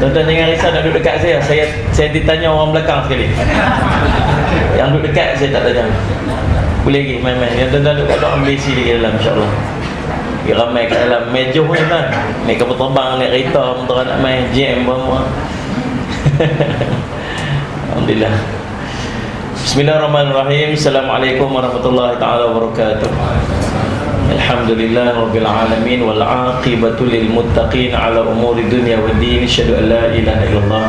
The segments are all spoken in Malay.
Tuan-tuan jangan risau nak duduk dekat saya ditanya orang belakang sekali. Yang duduk dekat saya tak tanya. Boleh lagi main-main. Yang tuan-tuan duduk kat dalam besi lagi dalam, insya-Allah. Ya, ramai kat dalam meja pun kan. Naik kapal terbang, naik kereta, mentera nak main jam semua. Alhamdulillah. Bismillahirrahmanirrahim. Assalamualaikum warahmatullahi taala wabarakatuh. Alhamdulillah rabbil alamin wal aqibatu lil muttaqin ala umuri dunya waddin. Asyhadu an la ilaha illallah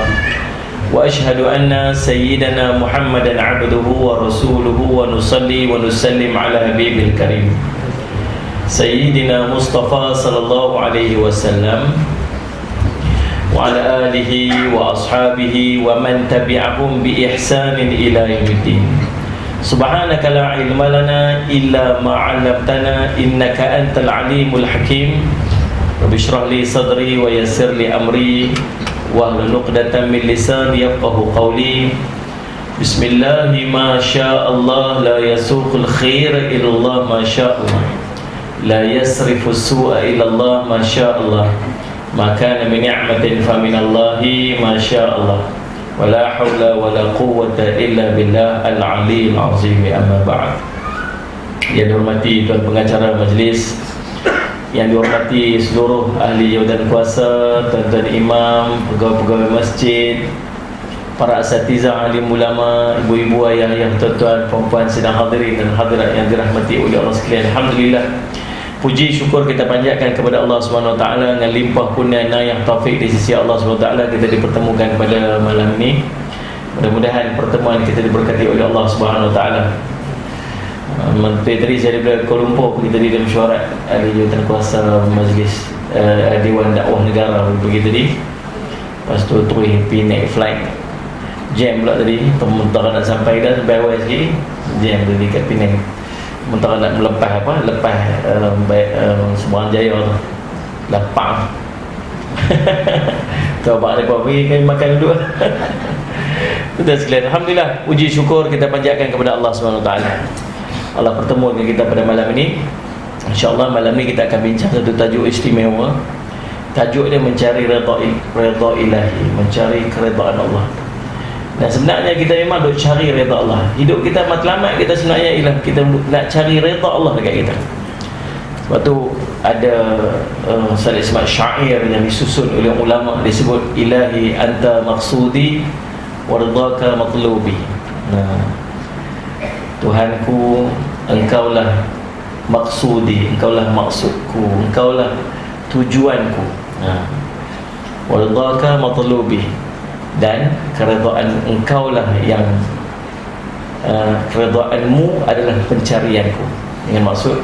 wa asyhadu anna sayyidana Muhammadan abduhu wa rasuluhu wa nusalli wa nusallim ala habibil karim Sayyidina Mustafa sallallahu alaihi wasallam wa ala alihi wa ashabihi wa man tabi'ahum bi ihsanin ila yaumiddin. Subhanaka la ilma lana illa ma 'allamtana innaka antal alimul hakim. Rabbi shrah li sadri wa yassir li amri wa hlul 'uqdatam min lisani yafqahu qawli. Bismillahi ma syaa Allah la yasuqul khair illa Allah ma syaa Allah. La yasrifu su'a illa Allah ma syaa Allah. Ma kana min ni'matin fa min Allahi ma syaa Allah. Wala hawla wala quwwata illa billah al-'aliyyil 'azim. Amma ba'd. Yang dihormati tuan pengacara majlis, yang dihormati seluruh ahli jawatan kuasa, tuan-tuan imam, pegawai-pegawai masjid, para asatizah, alim ulama, ibu-ibu, ayah-ayah, tuan-tuan, perempuan sedang hadirin dan hadirat yang dirahmati oleh Allah sekalian. Alhamdulillah, puji syukur kita panjatkan kepada Allah SWT dengan limpah kurnia yang taufik di sisi Allah SWT. Kita dipertemukan pada malam ini. Mudah-mudahan pertemuan kita diberkati oleh Allah SWT. Menteri tadi saya daripada Kuala Lumpur pergi tadi dalam mesyuarat ahli jawatan kuasa majlis Dewan Dakwah Negara pergi tadi. Lepas tu terus pergi naik flight, jam pula tadi. Mentara nak sampai dah, sampai awal sikit jam tadi kat Penang. Mentara nak melepas lepas Seberang Jaya tu lapang. Coba ada pergi kami makan dulu. Sudah sekalian, alhamdulillah, puji syukur kita panjatkan kepada Allah SWT. Allah pertemu dengan kita pada malam ini. InsyaAllah malam ini kita akan bincang satu tajuk istimewa. Tajuk dia mencari redha ilahi, mencari keredaan Allah. Dan sebenarnya kita memang duk cari redha Allah. Hidup kita matlamat kita sebenarnya ialah kita nak cari redha Allah dekat kita. Sebab tu ada salah semak syair yang disusun oleh ulama, disebut ilahi anta maqsudi wa ridhaka matlubi. Tuhanku, engkaulah maksudi, engkaulah maksudku, engkaulah tujuanku. Wa ridhaka matlubi, dan keredaan engkaulah yang keredaanmu adalah pencarianku. Dengan maksud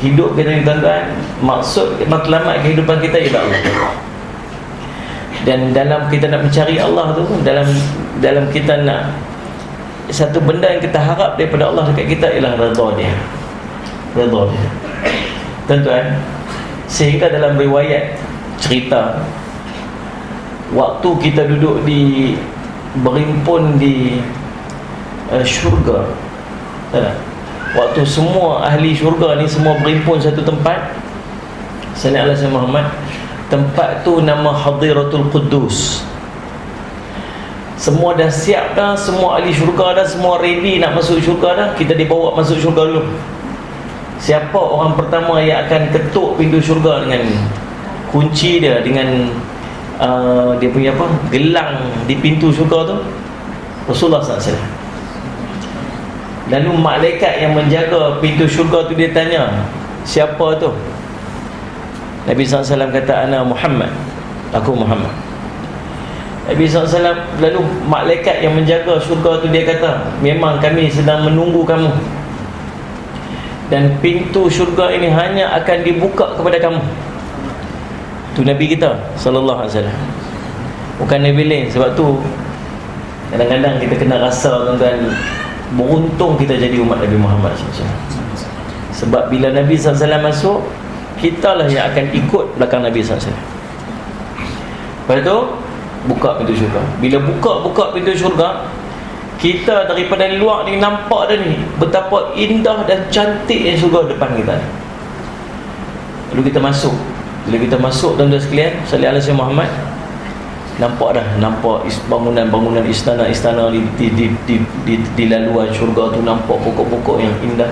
hidup kita ni tuan-tuan, maksud matlamat kehidupan kita ialah Allah. Dan dalam kita nak mencari Allah tu, dalam kita nak satu benda yang kita harap daripada Allah dekat kita ialah redha dia. Redha dia, tuan-tuan. Sehingga dalam riwayat cerita, waktu kita duduk berimpun di syurga, waktu semua ahli syurga ni semua berimpun satu tempat, sallallahu alaihi Muhammad, tempat tu nama Hadiratul Quddus. Semua dah siap dah, semua ahli syurga dah, semua ready nak masuk syurga dah. Kita dibawa masuk syurga dulu. Siapa orang pertama yang akan ketuk pintu syurga dengan kunci dia, dengan dia punya gelang di pintu syurga tu? Rasulullah SAW. Lalu malaikat yang menjaga pintu syurga tu dia tanya, siapa tu? Nabi SAW kata, ana Muhammad, aku Muhammad. Nabi SAW, lalu malaikat yang menjaga syurga tu dia kata, memang kami sedang menunggu kamu, dan pintu syurga ini hanya akan dibuka kepada kamu. Tu Nabi kita sallallahu alaihi wasallam, bukan Nabi lain. Sebab tu kadang-kadang kita kena rasa, tuan-tuan, beruntung kita jadi umat Nabi Muhammad SAW. Sebab bila Nabi SAW masuk, kita lah yang akan ikut belakang Nabi SAW. Lepas tu buka pintu syurga. Bila buka pintu syurga, kita daripada luar ni nampak dah ni betapa indah dan cantiknya syurga depan kita. Lalu kita masuk. Bila kita masuk, tuan-tuan sekalian, sallallahu alaihi Muhammad, nampak dah, nampak bangunan-bangunan istana-istana di laluan syurga tu, nampak pokok-pokok yang indah.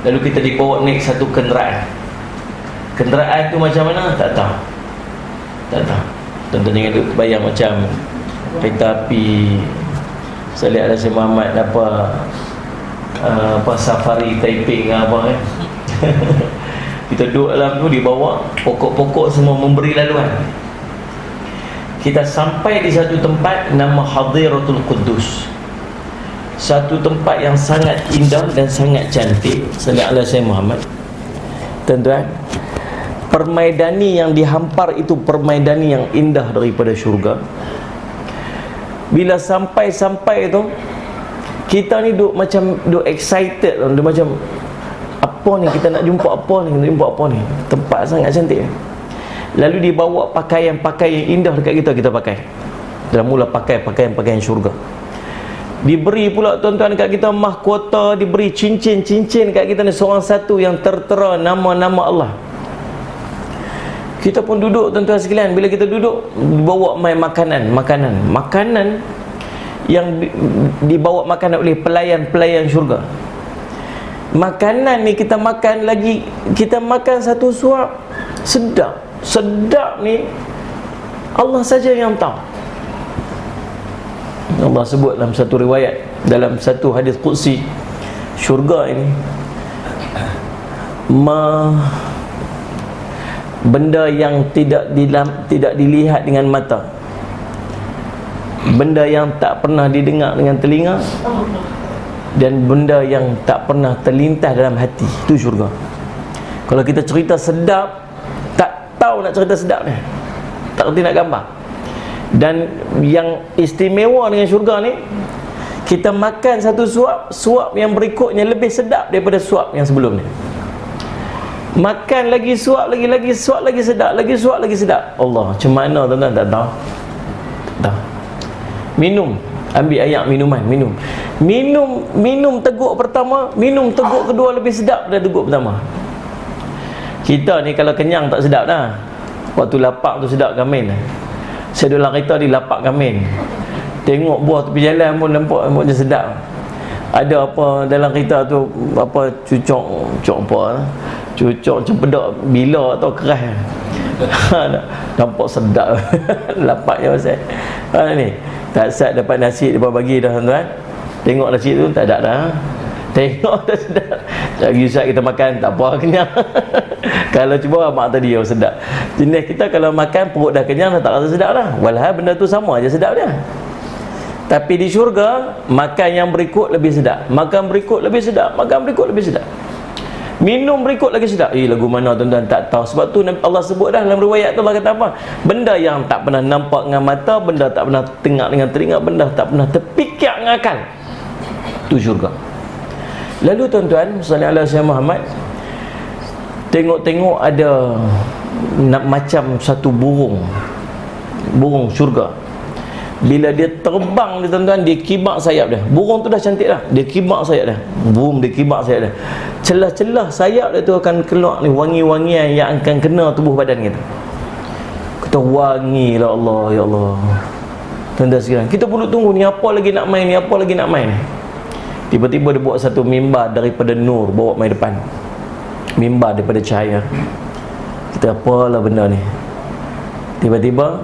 Lalu kita dibawa naik satu kenderaan. Kenderaan tu macam mana? Tak tahu. Tuan-tuan jangan duk bayang macam kereta api Salih Al-Hasan Muhammad apa safari Taiping ke apa kan. Kita duduk dalam tu, dibawa pokok-pokok semua memberi laluan. Kita sampai di satu tempat nama Hadiratul Quddus, satu tempat yang sangat indah dan sangat cantik. Salih Al-Hasan Muhammad. Tuan-tuan, permaidani yang dihampar itu permaidani yang indah daripada syurga. Bila sampai tu, kita ni duk excited, duk macam apa ni, kita nak jumpa apa ni, tempat sangat cantik. Lalu dibawa pakaian-pakaian indah dekat kita pakai. Dah mula pakai pakaian syurga. Diberi pula tuan-tuan dekat kita mahkota, diberi cincin-cincin dekat kita ni, seorang satu yang tertera nama-nama Allah. Kita pun duduk tuan-tuan sekalian. Bila kita duduk, dibawa main makanan yang dibawa makanan oleh pelayan-pelayan syurga. Makanan ni kita makan lagi, kita makan satu suap, sedap ni Allah saja yang tahu. Allah sebut dalam satu riwayat, dalam satu hadis qudsi, syurga ini benda yang tidak dilihat dengan mata, benda yang tak pernah didengar dengan telinga, dan benda yang tak pernah terlintas dalam hati, itu syurga. Kalau kita cerita sedap, tak tahu nak cerita sedap ni, tak kerti nak gambar. Dan yang istimewa dengan syurga ni, kita makan satu suap yang berikutnya lebih sedap daripada suap yang sebelum ni. Makan lagi suap lagi suap lagi sedap, lagi suap lagi sedap. Allah, macam mana tuan-tuan? Tak tahu. Minum, ambil air minuman, minum teguk pertama, minum teguk kedua lebih sedap daripada teguk pertama. Kita ni kalau kenyang tak sedap dah. Waktu lapar tu sedap kamin. Saya duduk dalam kereta di lapak kamin, tengok buah tepi jalan pun nampak macam sedap. Ada apa dalam kereta tu, apa cucuk cempedak bila atau keras. Nampak sedap. Lapaknya pasal ni tak sat dapat nasi depa bagi dah tuan-tuan. Tengok nasi tu tak ada dah. Tengok dah sedap. Lagi saat kita makan tak apa, kenyang. Kalau cuba mak tadi yang sedap. Jenis kita kalau makan perut dah kenyang dah tak rasa sedap dah. Walhal benda tu sama aja sedap dia. Tapi di syurga, makan yang berikut lebih sedap, makan berikut lebih sedap, makan berikut lebih sedap, minum berikut lagi sedap. Lagu mana tuan-tuan tak tahu. Sebab tu Allah sebut dah dalam riwayat tu, Allah kata apa? Benda yang tak pernah nampak dengan mata, benda tak pernah dengar dengan telinga, benda tak pernah terfikir dengan akal, tu syurga. Lalu tuan-tuan, sallallahu alaihi wasallam Muhammad, tengok ada macam satu burung syurga. Bila dia terbang ni tuan-tuan, dia kibak sayap dia. Burung tu dah cantik dah, dia kibak sayap dia. Dia kibak sayap dia. Celah-celah sayap dia tu akan keluar ni wangi-wangian yang akan kena tubuh badan kita. Kita wangi lah Allah, ya Allah. Tuan-tuan sekalian, kita perlu tunggu ni apa lagi nak main ni, apa lagi nak main ni. Tiba-tiba dia buat satu mimbar daripada nur, bawa main depan. Mimbar daripada cahaya. Kita apalah benda ni. Tiba-tiba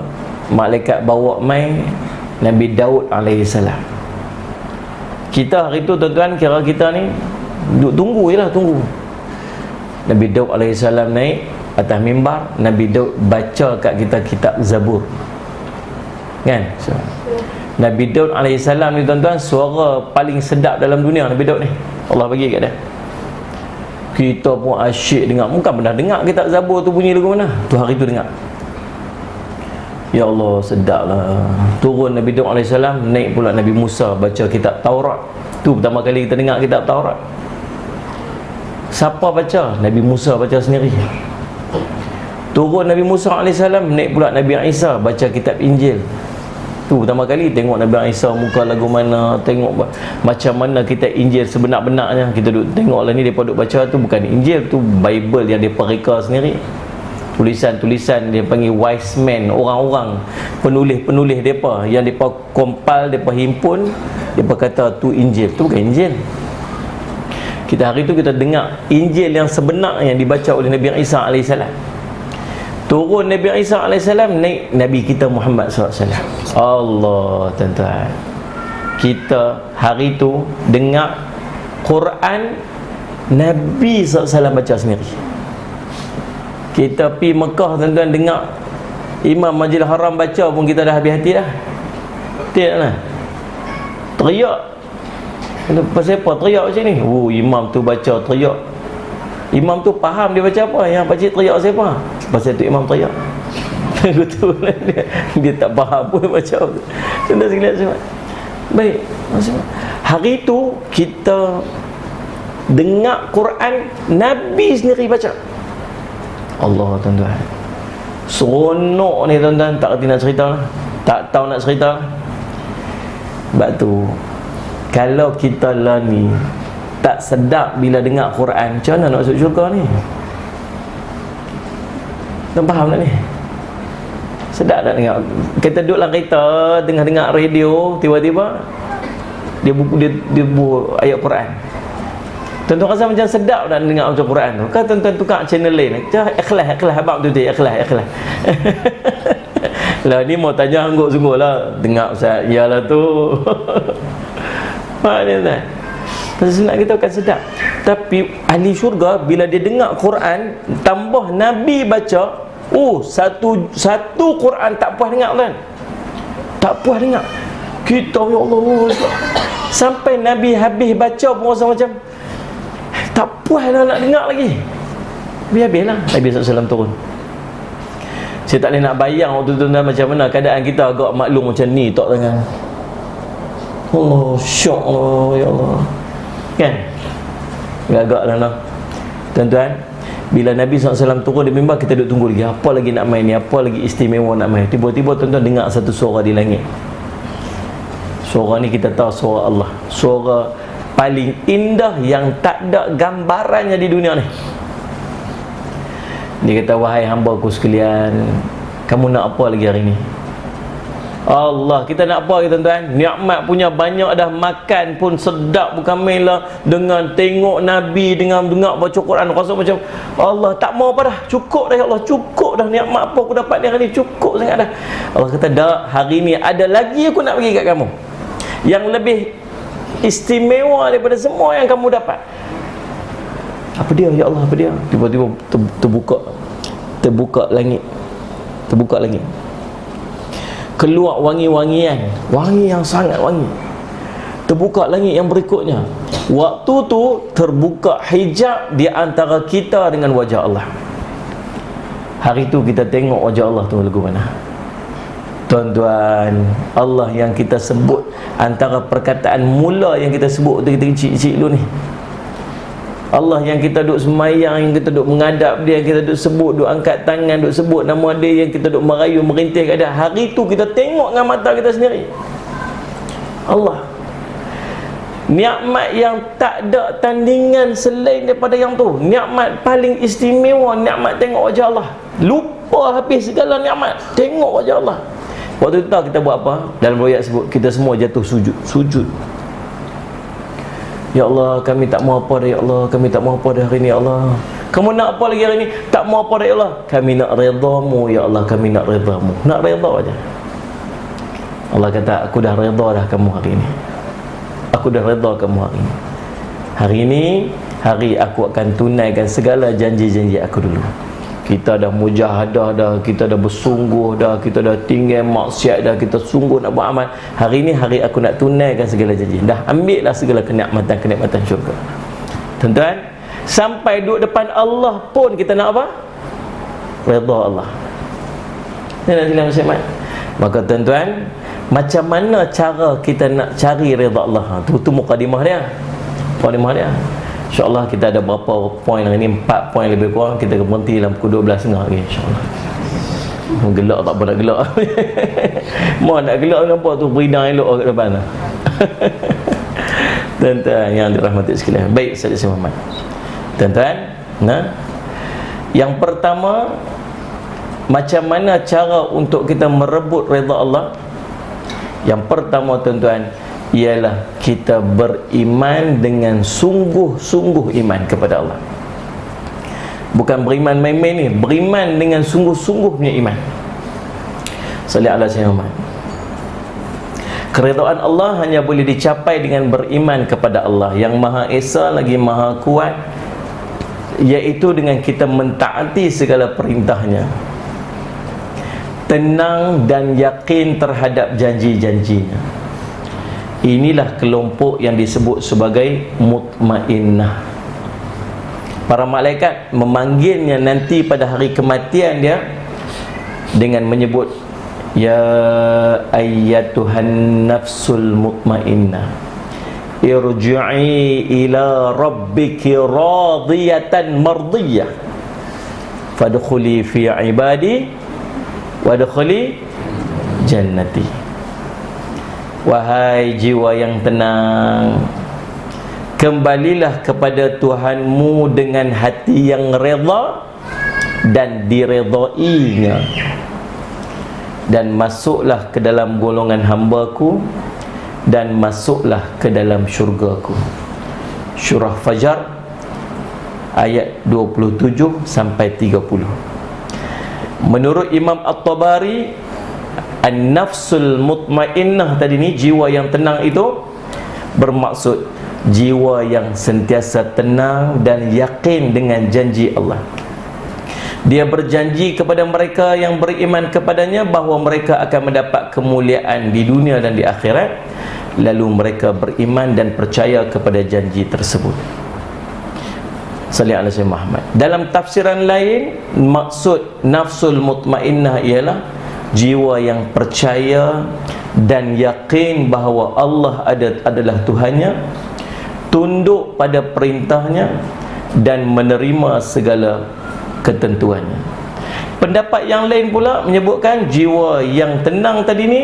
malaikat bawa mai Nabi Daud alaihissalam. Kita hari tu tuan-tuan, kira kita ni tunggu je lah, tunggu. Nabi Daud alaihissalam naik atas mimbar. Nabi Daud baca kat kita kitab Zabur, kan? So, Nabi Daud alaihissalam ni tuan-tuan, suara paling sedap dalam dunia Nabi Daud ni, Allah bagi kat dia. Kita pun asyik dengar. Bukan pernah dengar kitab Zabur tu bunyi lagu mana, tu hari tu dengar. Ya Allah, sedap lah. Turun Nabi Daud AS, naik pula Nabi Musa baca kitab Taurat. Tu pertama kali kita dengar kitab Taurat. Siapa baca? Nabi Musa baca sendiri. Turun Nabi Musa AS, naik pula Nabi Isa baca kitab Injil. Tu pertama kali tengok Nabi Isa muka lagu mana, tengok macam mana kitab Injil sebenar-benarnya. Kita duk tengok lah ni, mereka duk baca tu bukan Injil, tu Bible yang mereka reka sendiri. tulisan-tulisan dia panggil wise man, orang-orang penulis-penulis depa yang depa compile, depa himpun, depa kata tu Injil. Tu bukan Injil. Kita hari tu kita dengar Injil yang sebenar yang dibaca oleh Nabi Isa AS. Turun Nabi Isa AS, naik Nabi kita Muhammad SAW. Allah, tuan-tuan, kita hari tu dengar Quran Nabi SAW baca sendiri. Kita pergi Mekah, tuan-tuan, dengar Imam Majlis Haram baca pun kita dah habis hati dah. Tidak lah, teriak. Pasal apa teriak macam ni? Oh, imam tu baca teriak. Imam tu faham dia baca apa, yang pakcik teriak siapa? Pasal tu imam teriak. Betul lah, dia tak faham pun baca apa. Sudah sekalian semua. Baik, hari tu kita dengar Quran Nabi sendiri baca. Allah, tuan-tuan, seronok ni, tuan-tuan. Tak kerti nak cerita lah, tak tahu nak cerita lah. Sebab tu kalau kita lah ni tak sedap bila dengar Quran, macam mana nak masuk syurga ni? Tuan faham tak ni? Sedap tak dengar? Kita duduk dalam kereta, dengar radio, tiba-tiba dia buku ayat Quran. Tuan-tuan rasa macam sedap tak dengar macam Quran tu? Kan tuan-tuan tukar channel lain, ikhlas abang tu dia, ikhlas. Lah ni mau tanya sungguh lah, dengar Ustaz, iyalah tu. Maknanya senang kita akan sedap. Tapi ahli syurga bila dia dengar Quran tambah Nabi baca, satu Quran tak puas dengar, kan? Tak puas dengar. Kita, ya Allah, sampai Nabi habis baca pun rasa macam tak puas dah nak dengar lagi. Habis-habislah Nabi SAW turun. Saya tak boleh nak bayang waktu tu macam mana keadaan kita, agak maklum macam ni tak tangan. Oh, syok Allah, ya Allah. Kan? Agak lah lah. Tuan-tuan, bila Nabi SAW turun di mimbar, kita duduk tunggu lagi. Apa lagi nak main ni? Apa lagi istimewa nak main? Tiba-tiba tuan-tuan dengar satu suara di langit. Suara ni kita tahu suara Allah. Suara paling indah yang tak ada gambarannya di dunia ni. Dia kata, wahai hamba-Ku sekalian, kamu nak apa lagi hari ni? Allah, kita nak apa lagi, tuan-tuan? Nikmat punya banyak dah, makan pun sedap, bukan main lah. Dengan tengok Nabi, dengan dengar baca Quran, rasa macam Allah tak mau apa dah, cukup dah ya Allah, cukup dah. Nikmat apa aku dapat ni hari ni, cukup sangat dah. Allah kata, dah, hari ni ada lagi aku nak bagi kat kamu yang lebih istimewa daripada semua yang kamu dapat. Apa dia ya Allah, apa dia? Tiba-tiba terbuka langit, keluar wangi-wangian, wangi yang sangat wangi. Terbuka langit yang berikutnya. Waktu tu terbuka hijab di antara kita dengan wajah Allah. Hari tu kita tengok wajah Allah tu lagu mana. Tuan-tuan, Allah yang kita sebut, antara perkataan mula yang kita sebut waktu kita kecil-kecil dulu ni, Allah yang kita duk semayang, yang kita duk menghadap dia, yang kita duk sebut, duk angkat tangan, duk sebut nama dia, yang kita duk merayu, merintih kat dia. Hari tu kita tengok dengan mata kita sendiri Allah. Nikmat yang tak ada tandingan selain daripada yang tu. Nikmat paling istimewa, nikmat tengok wajah Allah. Lupa habis segala nikmat, tengok wajah Allah. Waktu tu kita buat apa? Dalam riwayat sebut, kita semua jatuh sujud. Ya Allah, kami tak mau apa dah ya Allah, kami tak mau apa dah hari ni ya Allah. Kamu nak apa lagi hari ni? Tak mau apa dah ya Allah. Kami nak redha-Mu ya Allah, kami nak redha-Mu. Nak redha aja. Allah kata, aku dah redha dah kamu hari ni. Aku dah redha kamu hari ni. Hari ni hari aku akan tunaikan segala janji-janji aku dulu. Kita dah mujahadah dah, kita dah bersungguh dah, kita dah tinggal maksiat dah, kita sungguh nak buat amal. Hari ni hari aku nak tunaikan segala janji. Dah ambil dah segala kenikmatan syurga. Tuan-tuan, sampai duduk depan Allah pun kita nak apa? Redha Allah. Ni nak sila Muslimat. Maka tuan-tuan, macam mana cara kita nak cari redha Allah? Tu mukadimah dia. Mukadimah dia. InsyaAllah kita ada berapa poin hari ni, 4 poin lebih kurang. Kita berhenti dalam pukul 12.30 lagi insyaAllah. Gelak tak apa nak gelak. Mau nak gelak kenapa tu, beridang elok kat depan tu. Tuan-tuan yang dirahmati sekalian. Baik, Saudara Muhammad. Tuan-tuan, yang pertama Macam mana cara untuk kita merebut redha Allah? Yang pertama tuan-tuan, ialah kita beriman dengan sungguh-sungguh iman kepada Allah. Bukan beriman main-main ni, beriman dengan sungguh-sungguhnya iman. Salih ala sayyidina Muhammad. Keredaan Allah hanya boleh dicapai dengan beriman kepada Allah yang Maha Esa lagi Maha Kuat, iaitu dengan kita mentaati segala perintahnya, tenang dan yakin terhadap janji-janjinya. Inilah kelompok yang disebut sebagai mutmainnah. Para malaikat memanggilnya nanti pada hari kematian dia dengan menyebut, ya ayyatuhan nafsul mutmainnah, irji'i ila rabbiki radiyatan mardiyah fadkhuli fi ibadi wadkhuli jannati. Wahai jiwa yang tenang, kembalilah kepada Tuhanmu dengan hati yang redha dan diredainya, dan masuklah ke dalam golongan hamba-Ku, dan masuklah ke dalam syurga-Ku. Surah Fajar ayat 27 sampai 30. Menurut Imam At-Tabari, an-nafsul mutmainnah tadi ni, jiwa yang tenang itu bermaksud jiwa yang sentiasa tenang dan yakin dengan janji Allah. Dia berjanji kepada mereka yang beriman kepadanya bahawa mereka akan mendapat kemuliaan di dunia dan di akhirat. Lalu mereka beriman dan percaya kepada janji tersebut. Salih ala sayyidina Muhammad. Dalam tafsiran lain, maksud nafsul mutmainnah ialah jiwa yang percaya dan yakin bahawa Allah adalah Tuhannya, tunduk pada perintahnya dan menerima segala ketentuannya. Pendapat yang lain pula menyebutkan jiwa yang tenang tadi ni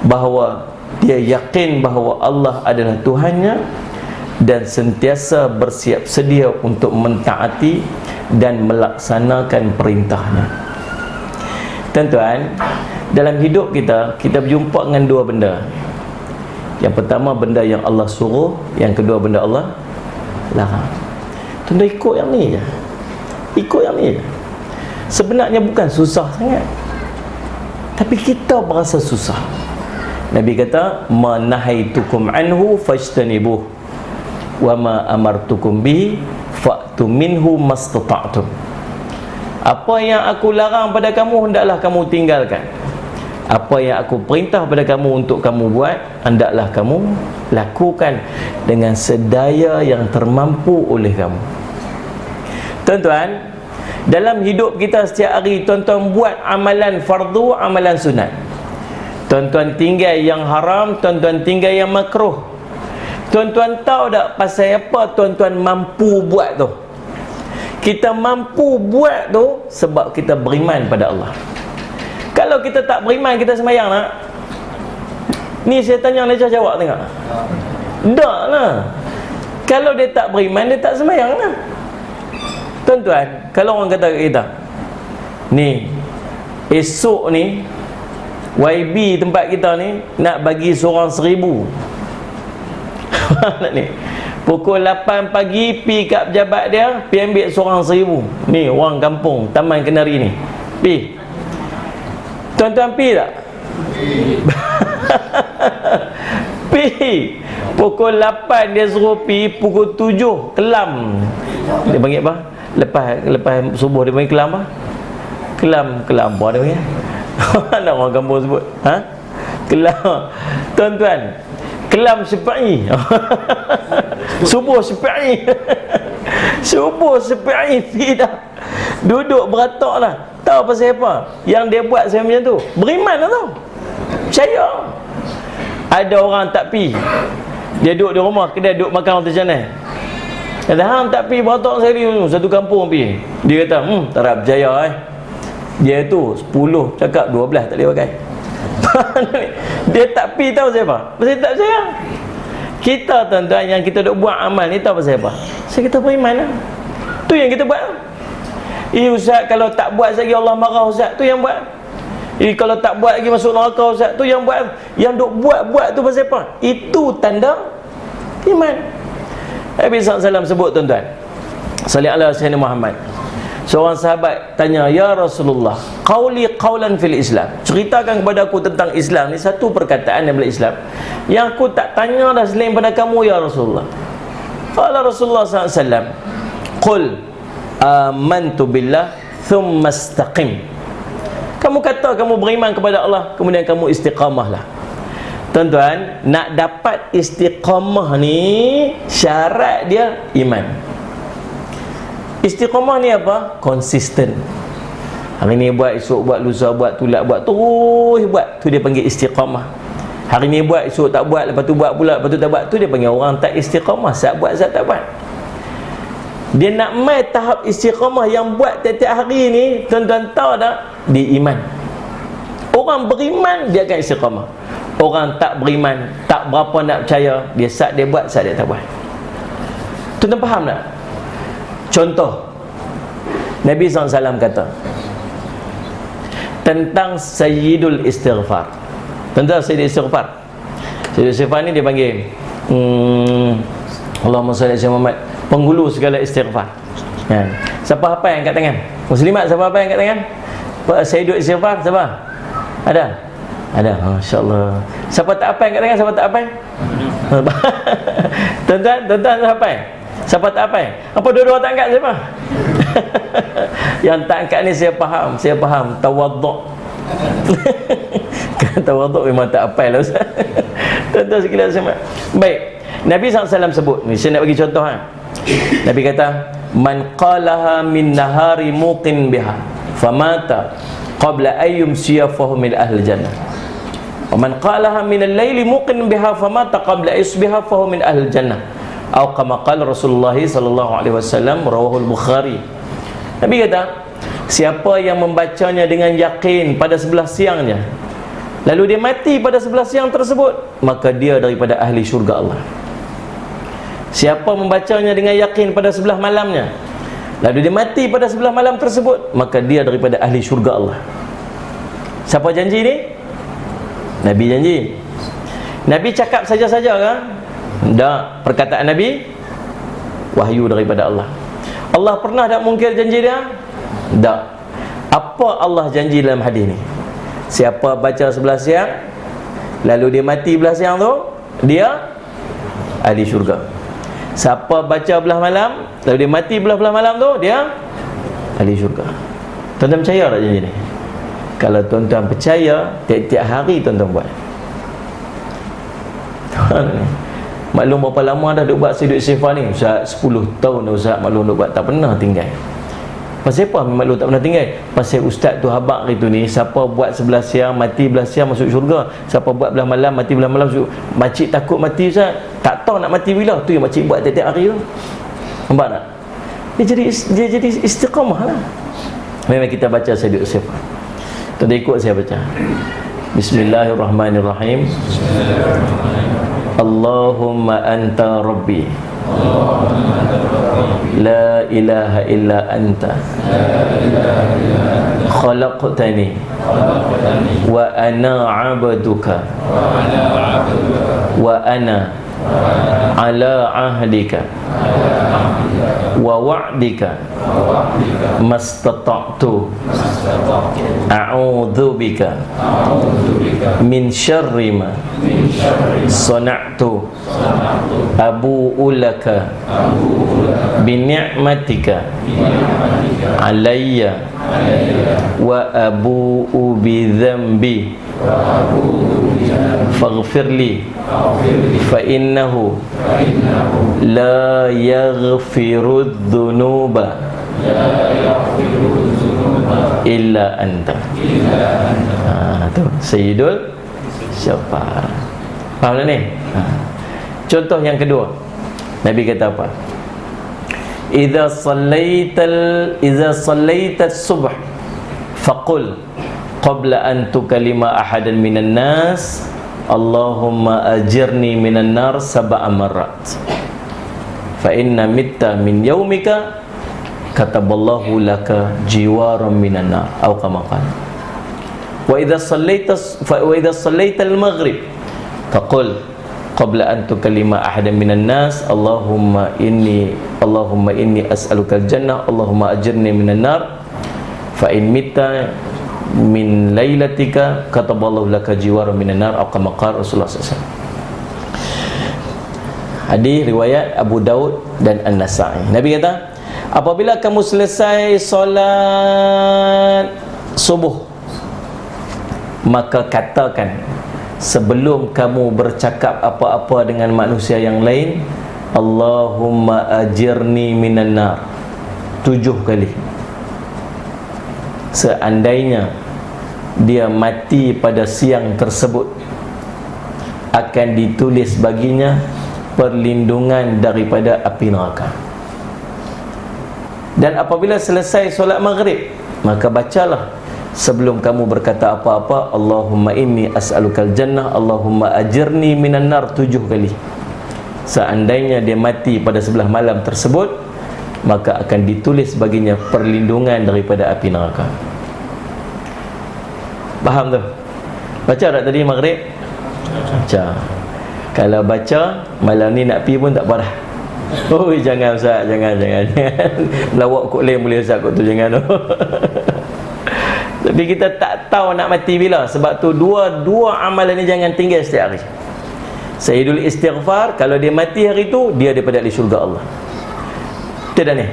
bahawa dia yakin bahawa Allah adalah Tuhannya dan sentiasa bersiap sedia untuk mentaati dan melaksanakan perintahnya. Tuan-tuan, dalam hidup kita, kita berjumpa dengan dua benda. Yang pertama, benda yang Allah suruh. Yang kedua, benda Allah larang. Tuan-tuan ikut yang ni je. Ikut yang ni je. Sebenarnya bukan susah sangat, tapi kita berasa susah. Nabi kata, ma nahaitukum anhu fajtanibuh wa ma amartukum bihi fa'tu minhu mastata'tum. Apa yang aku larang pada kamu, hendaklah kamu tinggalkan. Apa yang aku perintah pada kamu untuk kamu buat, hendaklah kamu lakukan dengan sedaya yang termampu oleh kamu. Tuan-tuan, dalam hidup kita setiap hari, tuan-tuan buat amalan fardu, amalan sunat. Tuan-tuan tinggal yang haram, tuan-tuan tinggal yang makruh. Tuan-tuan tahu tak pasal apa tuan-tuan mampu buat tu? Kita mampu buat tu sebab kita beriman pada Allah. Kalau kita tak beriman, kita sembahyang nak? Ni saya tanya Najah jawab tengok. Tak lah. Kalau dia tak beriman, dia tak sembahyang lah. Tuan-tuan, kalau orang kata kat kita, ni esok ni YB tempat kita ni nak bagi seorang 1,000. Nak ni pukul 8 pagi pi kat pejabat dia, pi ambil seorang 1,000. Ni orang kampung Taman Kenari ni. Pi. Tuan-tuan pi tak? Pi. Pukul 8 dia suruh pi, pukul 7 kelam. Dia panggil apa? Lepas subuh dia panggil kelam apa? Kelam apa dia panggil? Nak orang kampung sebut. Ha? Kelam. Tuan-tuan, kelam syafi'i. Subuh syafi'i. Subuh syafi'i dah. Duduk beratak lah. Tahu pasal apa? Yang dia buat saya macam tu, beriman lah tau. Percaya. Ada orang tak pi, dia duduk di rumah, kedai duduk makan macam mana. Kata, hang tak pi beratak sekali, satu kampung pi. Dia kata, tak nak percaya Dia tu 10 cakap 12 tak boleh pakai. Dia tak pi, tahu pasal apa? Pasal tak percaya. Kita tuan-tuan yang kita duk buat amal ni, tahu pasal apa? Sebab kita beriman lah. Tu yang kita buat. Ustaz, kalau tak buat lagi Allah marah Ustaz, tu yang buat. Kalau tak buat lagi masuk neraka Ustaz, tu yang buat. Yang duk buat tu pasal apa? Itu tanda iman. Nabi SAW sebut, tuan-tuan, salli ala sayyidina Muhammad. Seorang sahabat tanya, ya Rasulullah, qauli qaulan fil Islam, ceritakan kepada aku tentang Islam ni, satu perkataan dalam Islam yang aku tak tanya dah selain pada kamu ya Rasulullah. Qala Rasulullah SAW, qul amantu billah thumma istaqim. Kamu kata kamu beriman kepada Allah, kemudian kamu istiqamahlah. Tuan-tuan, nak dapat istiqamah ni syarat dia iman. Istiqamah ni apa? Konsisten. Hari ni buat, esok buat, lusa buat, tulak buat, terus buat, tu dia panggil istiqamah. Hari ni buat, esok tak buat, lepas tu buat pula, lepas tu tak buat, tu dia panggil orang tak istiqamah. Saat buat, saat tak buat. Dia nak mai tahap istiqamah yang buat tiap-tiap hari ni, tuan-tuan tahu tak? Di iman. Orang beriman dia akan istiqamah. Orang tak beriman, tak berapa nak percaya, dia saat dia buat, saat dia tak buat. Tuan-tuan faham tak? Contoh, Nabi SAW kata tentang Sayyidul Istighfar. Tentang Sayyidul Istighfar, Sayyidul Istighfar ni dia panggil Allahumma salli ala Muhammad, penghulu segala istighfar. Siapa apa yang angkat tangan? Muslimat, siapa apa yang angkat tangan? Sayyidul Istighfar, siapa? Ada? Ada, masya-Allah. Siapa tak apa yang angkat tangan? Siapa tak apa? Tuan-tuan siapa? Siapa tak apa? Apa dua-dua tak angkat siapa? Yang tak angkat ni saya faham, tawaduk. Tawaduk memang tak apa lah Ustaz. Tuan-tuan sekalian semua. Baik, Nabi SAW sebut ni, saya nak bagi contoh Nabi kata, man qalaha min nahari muqin biha famata qabla ayyum siyafahu min ahli jannah. Wa man qalaha min al-laili muqin biha famata qabla yusbiha fahu min ahli jannah. Atau kama qala Rasulullah sallallahu alaihi wasallam, rawahul Bukhari. Nabi kata, siapa yang membacanya dengan yakin pada sebelah siangnya, lalu dia mati pada sebelah siang tersebut, maka dia daripada ahli syurga Allah. Siapa membacanya dengan yakin pada sebelah malamnya, lalu dia mati pada sebelah malam tersebut, maka dia daripada ahli syurga Allah. Siapa janji ni? Nabi janji. Nabi cakap saja-saja kan? Tak, perkataan Nabi wahyu daripada Allah. Allah pernah tak mungkir janji dia? Tak. Apa Allah janji dalam hadis ni? Siapa baca sebelah siang, lalu dia mati belah siang tu, dia ahli syurga. Siapa baca belah malam, lalu dia mati belah malam tu, dia ahli syurga. Tuan-tuan percaya tak janji ni? Kalau tuan-tuan percaya, tiap-tiap hari tuan-tuan buat. Maklum berapa lama dah duk buat Sayyidul Istighfar ni? Ustaz, 10 tahun dah Ustaz maklum duk buat, tak pernah tinggal. Pasal apa maklum tak pernah tinggal? Pasal ustaz tu habaq gitu ni, siapa buat sebelah siang, mati belah siang masuk syurga. Siapa buat belah malam, mati belah malam masuk. Makcik takut mati Ustaz, tak tahu nak mati bila, tu yang makcik buat tiap-tiap hari tu. Nampak tak? Dia jadi istiqamah lah. Memang kita baca Sayyidul Istighfar. Tuan ikut saya baca. Bismillahirrahmanirrahim. Allahumma anta rabbi, la ilaha illa anta, khalaqtani wa ana abduka wa ana ala ahdika wa wa'dika mastata'tu a'udzu bika min syarri ma sana'tu abu'u laka bi ni'matika alayya wa abu'u bi dhanbi faghfirli fa innahu la yaghfiru dhunuba illa anta. Tu Sayyidul Istighfar. Faham tak ni? Contoh yang kedua, Nabi kata apa? Idza sallaita subh faqul qabla an tukallima ahadan minan nas Allahumma ajirni minan nar sab'a marrat fa inna mitta min yaumika kataballahu laka jiwaran minan nar atau kama qala. Wa idza sallaita al-maghrib faqul qabla an tukallima ahadan minan nas Allahumma inni as'aluka al-jannah Allahumma ajirni minan nar fa in mitta min lailatika kataballahu laka jiwaran minan nar atau kama qala Rasulullah SAW. Hadis riwayat Abu Daud dan An-Nasa'i. Nabi kata, apabila kamu selesai solat subuh, maka katakan sebelum kamu bercakap apa-apa dengan manusia yang lain, Allahumma ajirni minan nar 7 kali. Seandainya dia mati pada siang tersebut, akan ditulis baginya perlindungan daripada api neraka. Dan apabila selesai solat maghrib, maka bacalah sebelum kamu berkata apa-apa, Allahumma inni as'alukal jannah Allahumma ajirni minan nar 7 kali. Seandainya dia mati pada sebelah malam tersebut, maka akan ditulis baginya perlindungan daripada api neraka. Faham tu? Baca tak tadi maghrib? Baca. Kalau baca malam ni nak pergi pun tak apa dah. Oh jangan Ustaz, jangan. Melawak kot lain boleh Ustaz kot tu, jangan. Tapi kita tak tahu nak mati bila. Sebab tu dua amalan ni jangan tinggal setiap hari. Sayyidul istighfar, kalau dia mati hari tu, dia daripada ahli syurga Allah. Itu dah ni.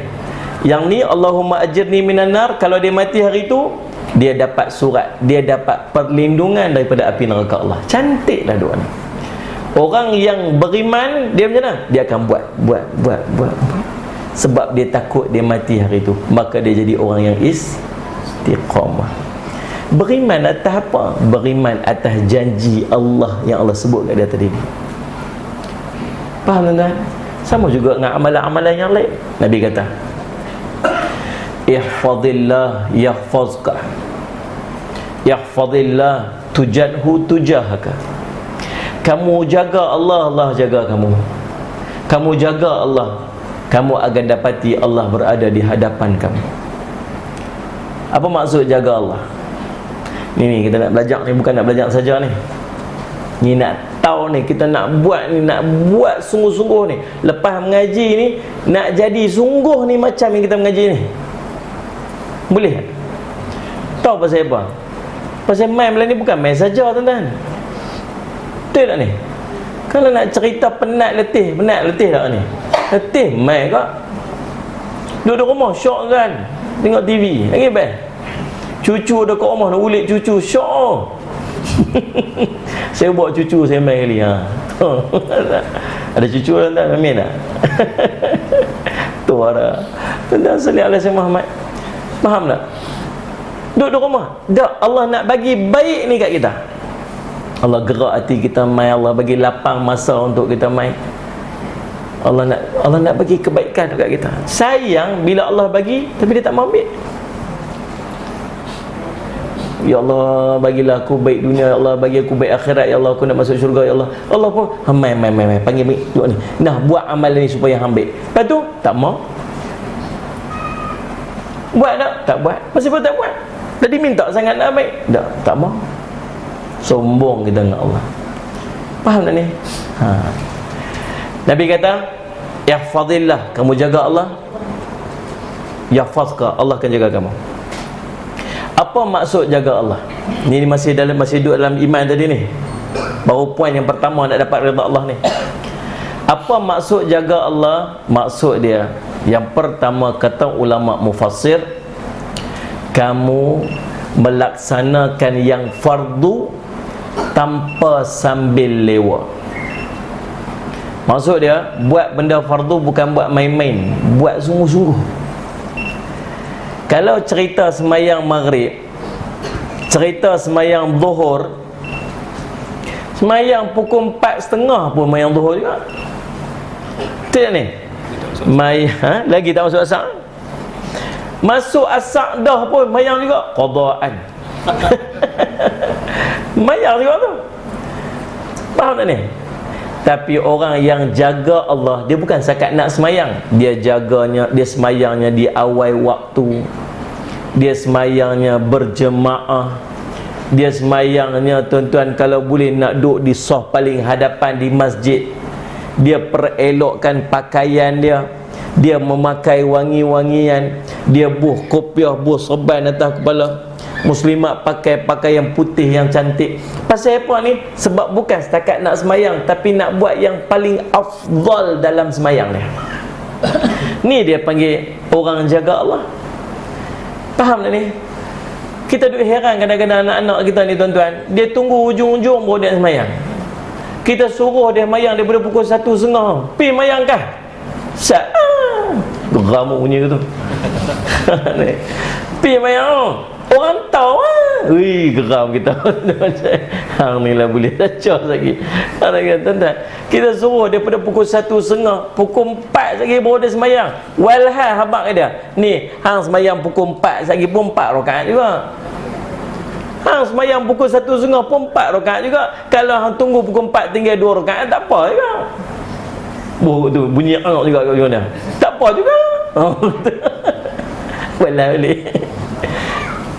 Yang ni Allahumma ajirni minan nar, kalau dia mati hari tu, dia dapat surat, dia dapat perlindungan daripada api neraka Allah. Cantiklah doa ni. Orang yang beriman, dia macam mana? Dia akan buat. Sebab dia takut dia mati hari tu, maka dia jadi orang yang istiqamah. Beriman atas apa? Beriman atas janji Allah yang Allah sebut kat dia tadi. Faham tuan-tuan? Sama juga dengan amalan-amalan yang lain. Nabi kata, ihfazillah yahfazka, ihfazillah tujadhu tujahaka. Kamu jaga Allah, Allah jaga kamu. Kamu jaga Allah, kamu akan dapati Allah berada di hadapan kamu. Apa maksud jaga Allah? Ni kita nak belajar ni, bukan nak belajar saja ni. Ni nak tahu ni, kita nak buat ni, nak buat sungguh-sungguh ni. Lepas mengaji ni, nak jadi sungguh ni macam yang kita mengaji ni. Boleh tak? Tahu pasal apa? Pasal main malam ni bukan main saja tuan-tuan. Betul tak ni? Kalau nak cerita penat letih tak ni? Letih main kak. Duduk rumah syok kan, tengok TV lagi best. Cucu ada kat rumah nak ulit cucu, syok. Saya bawa cucu saya main kali ha. Ada cucu tuan-tuan, amin tak? Tu ada. Tuan-tuan salih alaihi Muhammad. Faham tak? Duduk rumah. Tak, Allah nak bagi baik ni kat kita. Allah gerak hati kita main, Allah bagi lapang masa untuk kita main. Allah nak bagi kebaikan dekat kita. Sayang bila Allah bagi tapi dia tak mau ambil. Ya Allah, bagilah aku baik dunia, ya Allah bagi aku baik akhirat, ya Allah aku nak masuk syurga, ya Allah. Allah pun main panggil tengok ni. Nah, buat amalan ni supaya ambil. Lepas tu tak mau. Buat tak buat. Masih pun tak buat. Tadi minta sangat nak ambil. Tak mau. Sombong kita dengan Allah. Faham tak ni? Nabi kata, ihfazillah, kamu jaga Allah, yahfazka, Allah akan jaga kamu. Apa maksud jaga Allah? Ni masih duduk dalam iman tadi ni. Baru poin yang pertama nak dapat redha Allah ni. Apa maksud jaga Allah? Maksud dia, yang pertama kata ulama mufassir, kamu melaksanakan yang fardu tanpa sambil lewa. Maksud dia, buat benda fardu bukan buat main-main, buat sungguh-sungguh. Kalau cerita semayang maghrib, cerita semayang zuhur, semayang pukul 4.30 pun semayang zuhur juga. Betul ni? Lagi tak masuk asar. Masuk asar dah pun semayang juga qadaan. Semayang juga tu. Faham tak ni? Tapi orang yang jaga Allah, dia bukan sekat nak semayang, dia jaganya, dia semayangnya di awal waktu, dia semayangnya berjemaah, dia semayangnya tuan-tuan kalau boleh nak duduk di saf paling hadapan di masjid, dia perelokkan pakaian dia, dia memakai wangi-wangian, dia buh kopiah, buh serban atas kepala. Muslimat pakai pakaian putih yang cantik. Pasal apa ni? Sebab bukan setakat nak semayang, tapi nak buat yang paling afdal dalam semayang dia. Ni dia panggil orang jaga Allah. Faham tak ni? Kita duk heran kadang-kadang anak-anak kita ni tuan-tuan, dia tunggu hujung-hujung baru dia semayang. Kita suruh dia mayang daripada pukul 1:30. Pi mayang kah? Sat. Geram bunyi tu. Pi mayang. Orang tahu Wih, geram kita. Hang ni lah boleh cacah lagi. Tuan-tuan, kita suruh daripada pukul 1:30, pukul 4 lagi baru dia semayang. Walhal habaq dia. Ni, hang semayang pukul 4 lagi pun 4 rakaat juga. Hang semayang pukul 1:30 pun 4 rakaat juga. Kalau hang tunggu pukul 4 tinggal 2 rakaat, tak apa juga. Tu bunyi anak juga kat mana. Tak apa juga. Walhal boleh.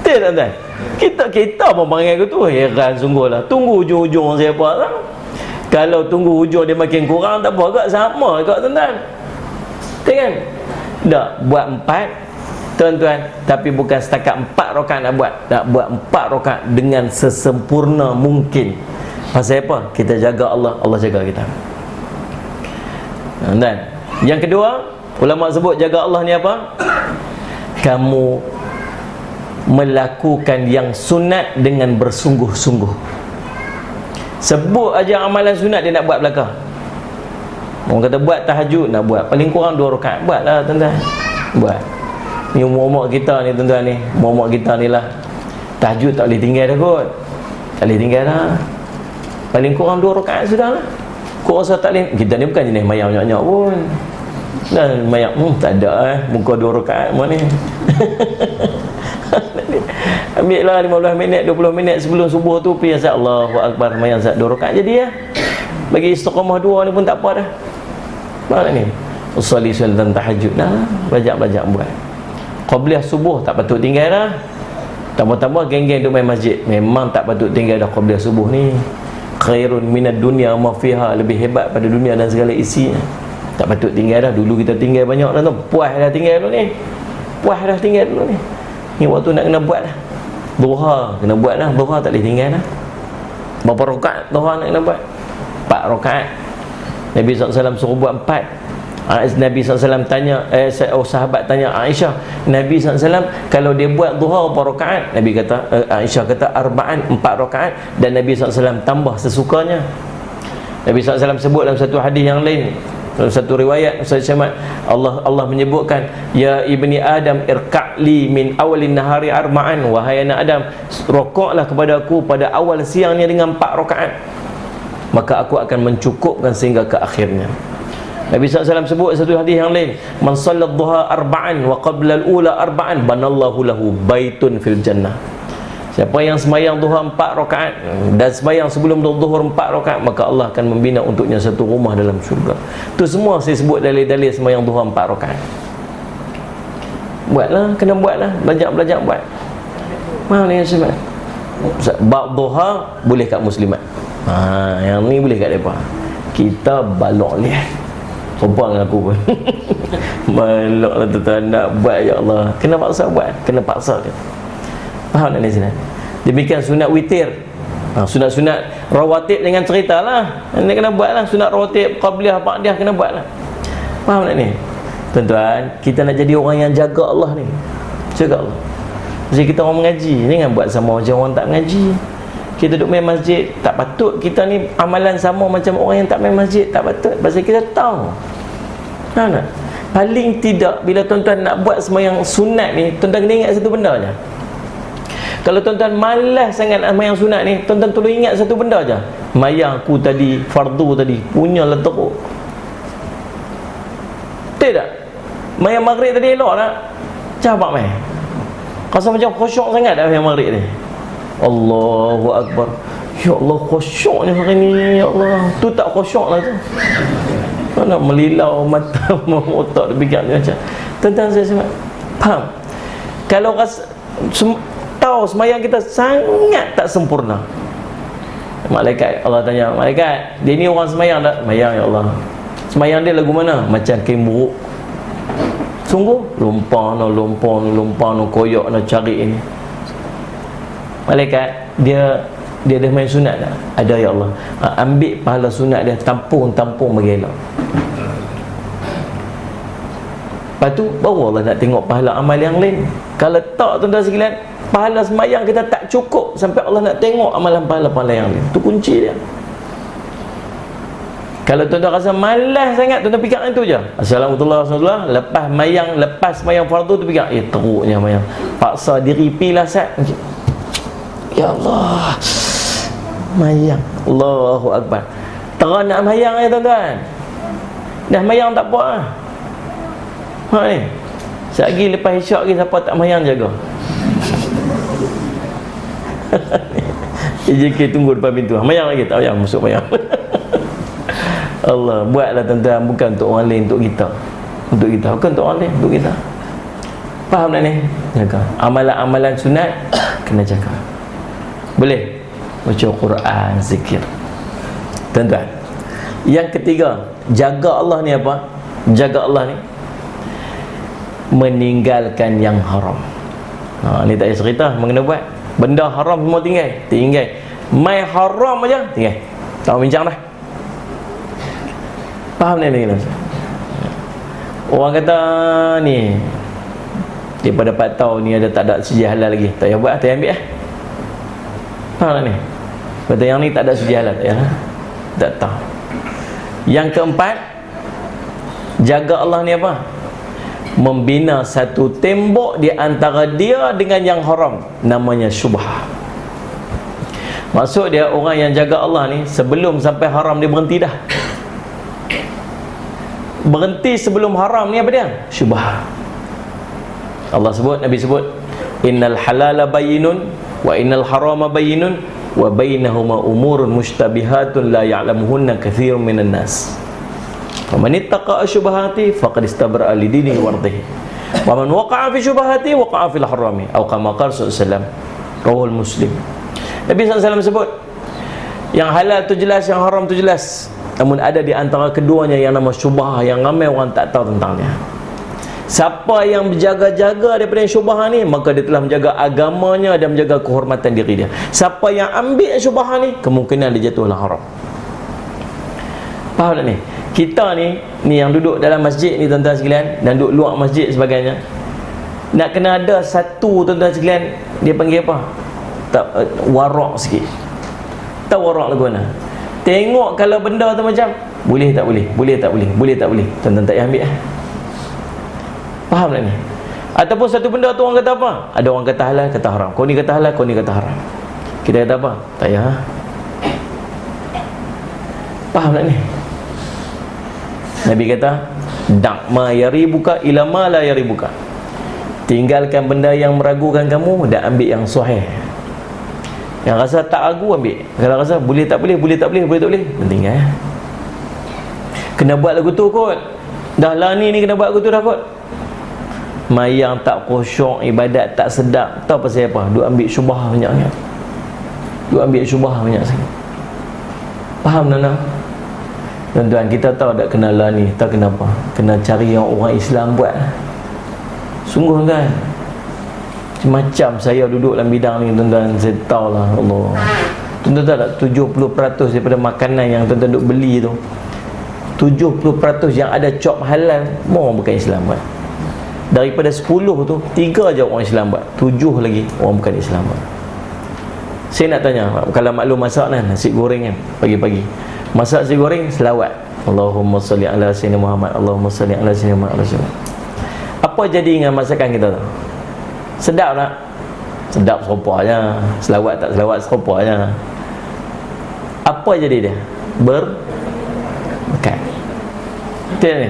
Tuan-tuan, kita pun panggil tu heran sungguh lah. Tunggu hujung-hujung siapa lah. Kalau tunggu hujung dia makin kurang, tak apa agak sama agak tuan-tuan. Kan? Tak buat 4 tuan-tuan, tapi bukan setakat 4 rakaat nak buat. Tak buat 4 rakaat dengan sesempurna mungkin. Pasal apa? Kita jaga Allah, Allah jaga kita. Tuan-tuan, yang kedua, ulama sebut jaga Allah ni apa? Kamu melakukan yang sunat dengan bersungguh-sungguh. Sebut aja amalan sunat dia nak buat belakang. Orang kata buat tahajud, nak buat paling kurang 2 rakaat, buatlah tuan-tuan. Buat. Ni umur-umur kita ni tuan-tuan ni, umur-umur kita ni lah, tahajud tak boleh tinggal dah kot. Tak boleh tinggal dah. Paling kurang 2 rakaat sudah lah. Kau rasa tak boleh. Kita ni bukan jenis mayang nyak-nyak pun. Dan mayang tak ada muka 2 rakaat mana ni. Ambil lah 15 minit, 20 minit sebelum subuh tu pergi azan Allahu Akbar, mayang azan 2 rakaat jadi ya. Bagi istiqamah 2 ni pun tak apa dah. Mana ni? Usolli solat tahajud dah. Belajar buat. Qabliyah subuh tak patut tinggal dah. Tambah-tambah geng-geng duk main masjid. Memang tak patut tinggal dah qabliyah subuh ni. Khairun minad dunya ma fiha, lebih hebat pada dunia dan segala isinya. Tak patut tinggal dah. Dulu kita tinggal banyak dah tu. Puas dah tinggal dulu ni. Puas dah tinggal dulu ni. Ni waktu nak kena buat dah. Duha kena buat dah. Duha tak boleh tinggal dah. Berapa rakaat duha nak kena buat? 4 rakaat. Nabi SAW suruh buat 4. Nabi SAW tanya, sahabat tanya Aisyah, Nabi SAW kalau dia buat duha berapa rakaat? Nabi kata, Aisyah kata arba'an, 4 rakaat. Dan Nabi SAW tambah sesukanya. Nabi SAW sebut dalam satu hadis yang lain, dalam satu riwayat Ustaz Syamad, Allah menyebutkan, ya ibni Adam irka'li min awalin nahari arba'an, wahai anak Adam, rokoklah kepada aku pada awal siangnya dengan 4 rakaat, maka aku akan mencukupkan sehingga ke akhirnya. Nabi SAW sebut satu hadis yang lain, man sallat duha arba'an wa qabla al-ula arba'an banallahu lahu baitun fil jannah. Siapa yang semayang duha 4 rakaat dan semayang sebelum zuhur 4 rakaat, maka Allah akan membina untuknya satu rumah dalam syurga. Tu semua saya sebut dalil-dalil semayang duha 4 rakaat. Buatlah, kena buatlah, belajar buat. Mana yang sebab bab duha boleh kat muslimat. Yang ni boleh kat depa. Kita balok lihat. Perempuan dengan aku pun balok lah tuan-tuan, nak buat ya Allah. Kena paksa buat, kena paksa dia. Faham tak ni sini? Demikian sunat witir. Sunat-sunat rawatib dengan cerita lah. Ini kena buat lah. Sunat rawatib, qabliyah, ba'diyah kena buat lah. Faham tak ni? Tuan-tuan, kita nak jadi orang yang jaga Allah ni. Jaga Allah. Jadi kita orang mengaji, jangan buat sama macam orang tak mengaji. Kita duduk main masjid, tak patut kita ni amalan sama macam orang yang tak main masjid. Tak patut. Pasal kita tahu. Faham tak? Paling tidak, bila tuan-tuan nak buat sembahyang sunat ni, tuan-tuan kena ingat satu benda je. Kalau tuan-tuan malas sangat mayang sunat ni, tuan-tuan tolong ingat satu benda aja. Mayang aku tadi, fardu tadi, punyalah teruk. Tidak. Mayang maghrib tadi elok tak? Cabak mai. Rasa macam khusyuk sangat dah mayang maghrib ni. Allahu Akbar. Ya Allah, khusyuknya hari ni, ya Allah. Tu tak khusyuk lah tu. Mana melilau mata, otak dia macam. Tentang saya sebab faham. Kalau rasa tahu semayang kita sangat tak sempurna. Malaikat, Allah tanya, malaikat, dia ni orang semayang tak? Semayang ya Allah. Semayang dia lagu mana? Macam kain buruk. Sungguh lumpang no koyok no cari ini. Malaikat, dia dah main sunat tak? Ada ya Allah. Ambil pahala sunat dia, tampung bagi elok. Lepas tu baru Allah nak tengok pahala amal yang lain. Kalau tak, tuan-tuan sekalian, pahala semayang kita tak cukup sampai Allah nak tengok amalan pahala-pahala yang lain. Itu kunci dia. Kalau tuan-tuan rasa malas sangat, tuan-tuan fikir itu je. Assalamualaikum. Lepas semayang fardu tu fikir, teruknya semayang. Paksa diri pilah sat. Ya Allah, semayang. Allahu Akbar. Terang nak semayang ya tuan-tuan. Dah semayang tak apa lah. Ni sekejap lepas isyak lagi, siapa tak semayang jaga. JK tunggu depan pintu, semayang lagi, tak payah masuk semayang. Allah, buatlah tuan-tuan, bukan untuk orang lain, untuk kita. Untuk kita, bukan untuk orang lain, untuk kita. Faham tak ni? Jaga amalan-amalan sunat kena jaga. Boleh baca Quran, zikir. Tuan-tuan, yang ketiga, jaga Allah ni apa? Jaga Allah ni meninggalkan yang haram. Ni tak payah cerita mengenai buat benda haram, semua tinggal mai haram aja tinggal, tak bincang dah. Faham ni? Orang kata ni daripada 4 tahun ni tak ada suji halal lagi, tak payah buat, tak payah ambil lah. Faham tak ni? Kata yang ni tak ada suji halal, tak payah, tak tahu. Yang keempat, jaga Allah ni apa? Membina satu tembok di antara dia dengan yang haram, namanya syubhah. Maksud dia, orang yang jaga Allah ni sebelum sampai haram dia berhenti dah. Berhenti sebelum haram ni apa dia? Syubhah. Allah sebut, Nabi sebut, innal halala bayyinun wa innal harama bayyinun wa bainahuma umurun mushtabihatun la ya'lamuhunna katsirun minan nas. Faman ittaqa asyubahati faqad istabra'a li dinihi wa irdihi. Wa man waqa'a fi syubahati waqa'a fil harami. Atau kama qala sallallahu rawahul Muslim. Nabi SAW sebut, yang halal tu jelas, yang haram tu jelas. Namun ada di antara keduanya yang nama syubhah, yang ramai orang tak tahu tentangnya. Siapa yang berjaga-jaga daripada syubhah ni, maka dia telah menjaga agamanya dan menjaga kehormatan diri dia. Siapa yang ambil syubhah ni, kemungkinan dia jatuh dalam haram. Faham tak ni? Kita ni yang duduk dalam masjid ni tuan-tuan sekalian, dan duduk luar masjid sebagainya, nak kena ada satu tuan-tuan sekalian, dia panggil apa? Tak, warak sikit. Tahu warak lagu mana? Tengok kalau benda tu macam boleh tak boleh, boleh tak boleh, boleh tak boleh, tuan-tuan tak payah ambil lah. Faham tak ni? Ataupun satu benda tu orang kata apa? Ada orang kata halal, kata haram. Kau ni kata halal, kau ni kata haram. Kita kata apa? Tak payah. Faham tak ni? Nabi kata, dak ma yaribuka ila ma la yaribuka. Tinggalkan benda yang meragukan kamu dan ambil yang sahih. Yang rasa tak ragu ambil. Kalau rasa boleh tak boleh, boleh tak boleh, boleh tak boleh, tinggal. Kena buat lagu tu kot. Dah lah ni kena buat lagu tu dah kot. Mayang tak khusyuk, ibadat tak sedap. Tahu pasal apa? Duk ambil syubhah banyak-banyak. Duk ambil syubhah banyak sangat. Faham tak? Tuan-tuan, kita tahu tak kena lah ni, tak kenapa. Kena cari yang orang Islam buat. Sungguh kan? Macam saya duduk dalam bidang ni, tuan-tuan, saya tahu lah, Allah. Tuan-tuan tahu tak, 70% daripada makanan yang tuan-tuan duk beli tu, 70% yang ada cop halal, orang bukan Islam buat. Daripada 10 tu, 3 je orang Islam buat, 7 lagi orang bukan Islam buat. Saya nak tanya, kalau maklum masak kan, nasi goreng kan, pagi-pagi masak nasi goreng, selawat, Allahumma salli ala sayyidina Muhammad, Allahumma salli ala sayyidina Muhammad. Apa jadi dengan masakan kita tu? Sedap tak? Sedap serupa je. Selawat tak selawat serupa je. Apa jadi dia? Berkat. Betul ni?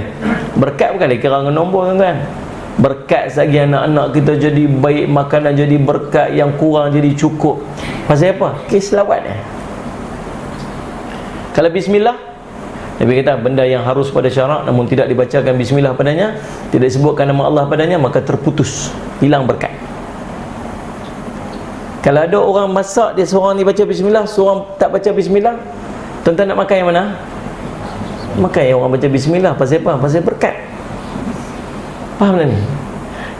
Berkat bukan lagi kira nombor, tuan-tuan. Berkat segi anak-anak kita jadi baik, makanan jadi berkat, yang kurang jadi cukup. Pasal apa? Kes selawat dia. Kalau bismillah, Nabi kata benda yang harus pada syarak namun tidak dibacakan bismillah padanya, tidak disebutkan nama Allah padanya, maka terputus, hilang berkat. Kalau ada orang masak, dia seorang ni baca bismillah, seorang tak baca bismillah, tuan-tuan nak makan yang mana? Makan yang orang baca bismillah. Pasal apa? Pasal berkat. Faham tak ni?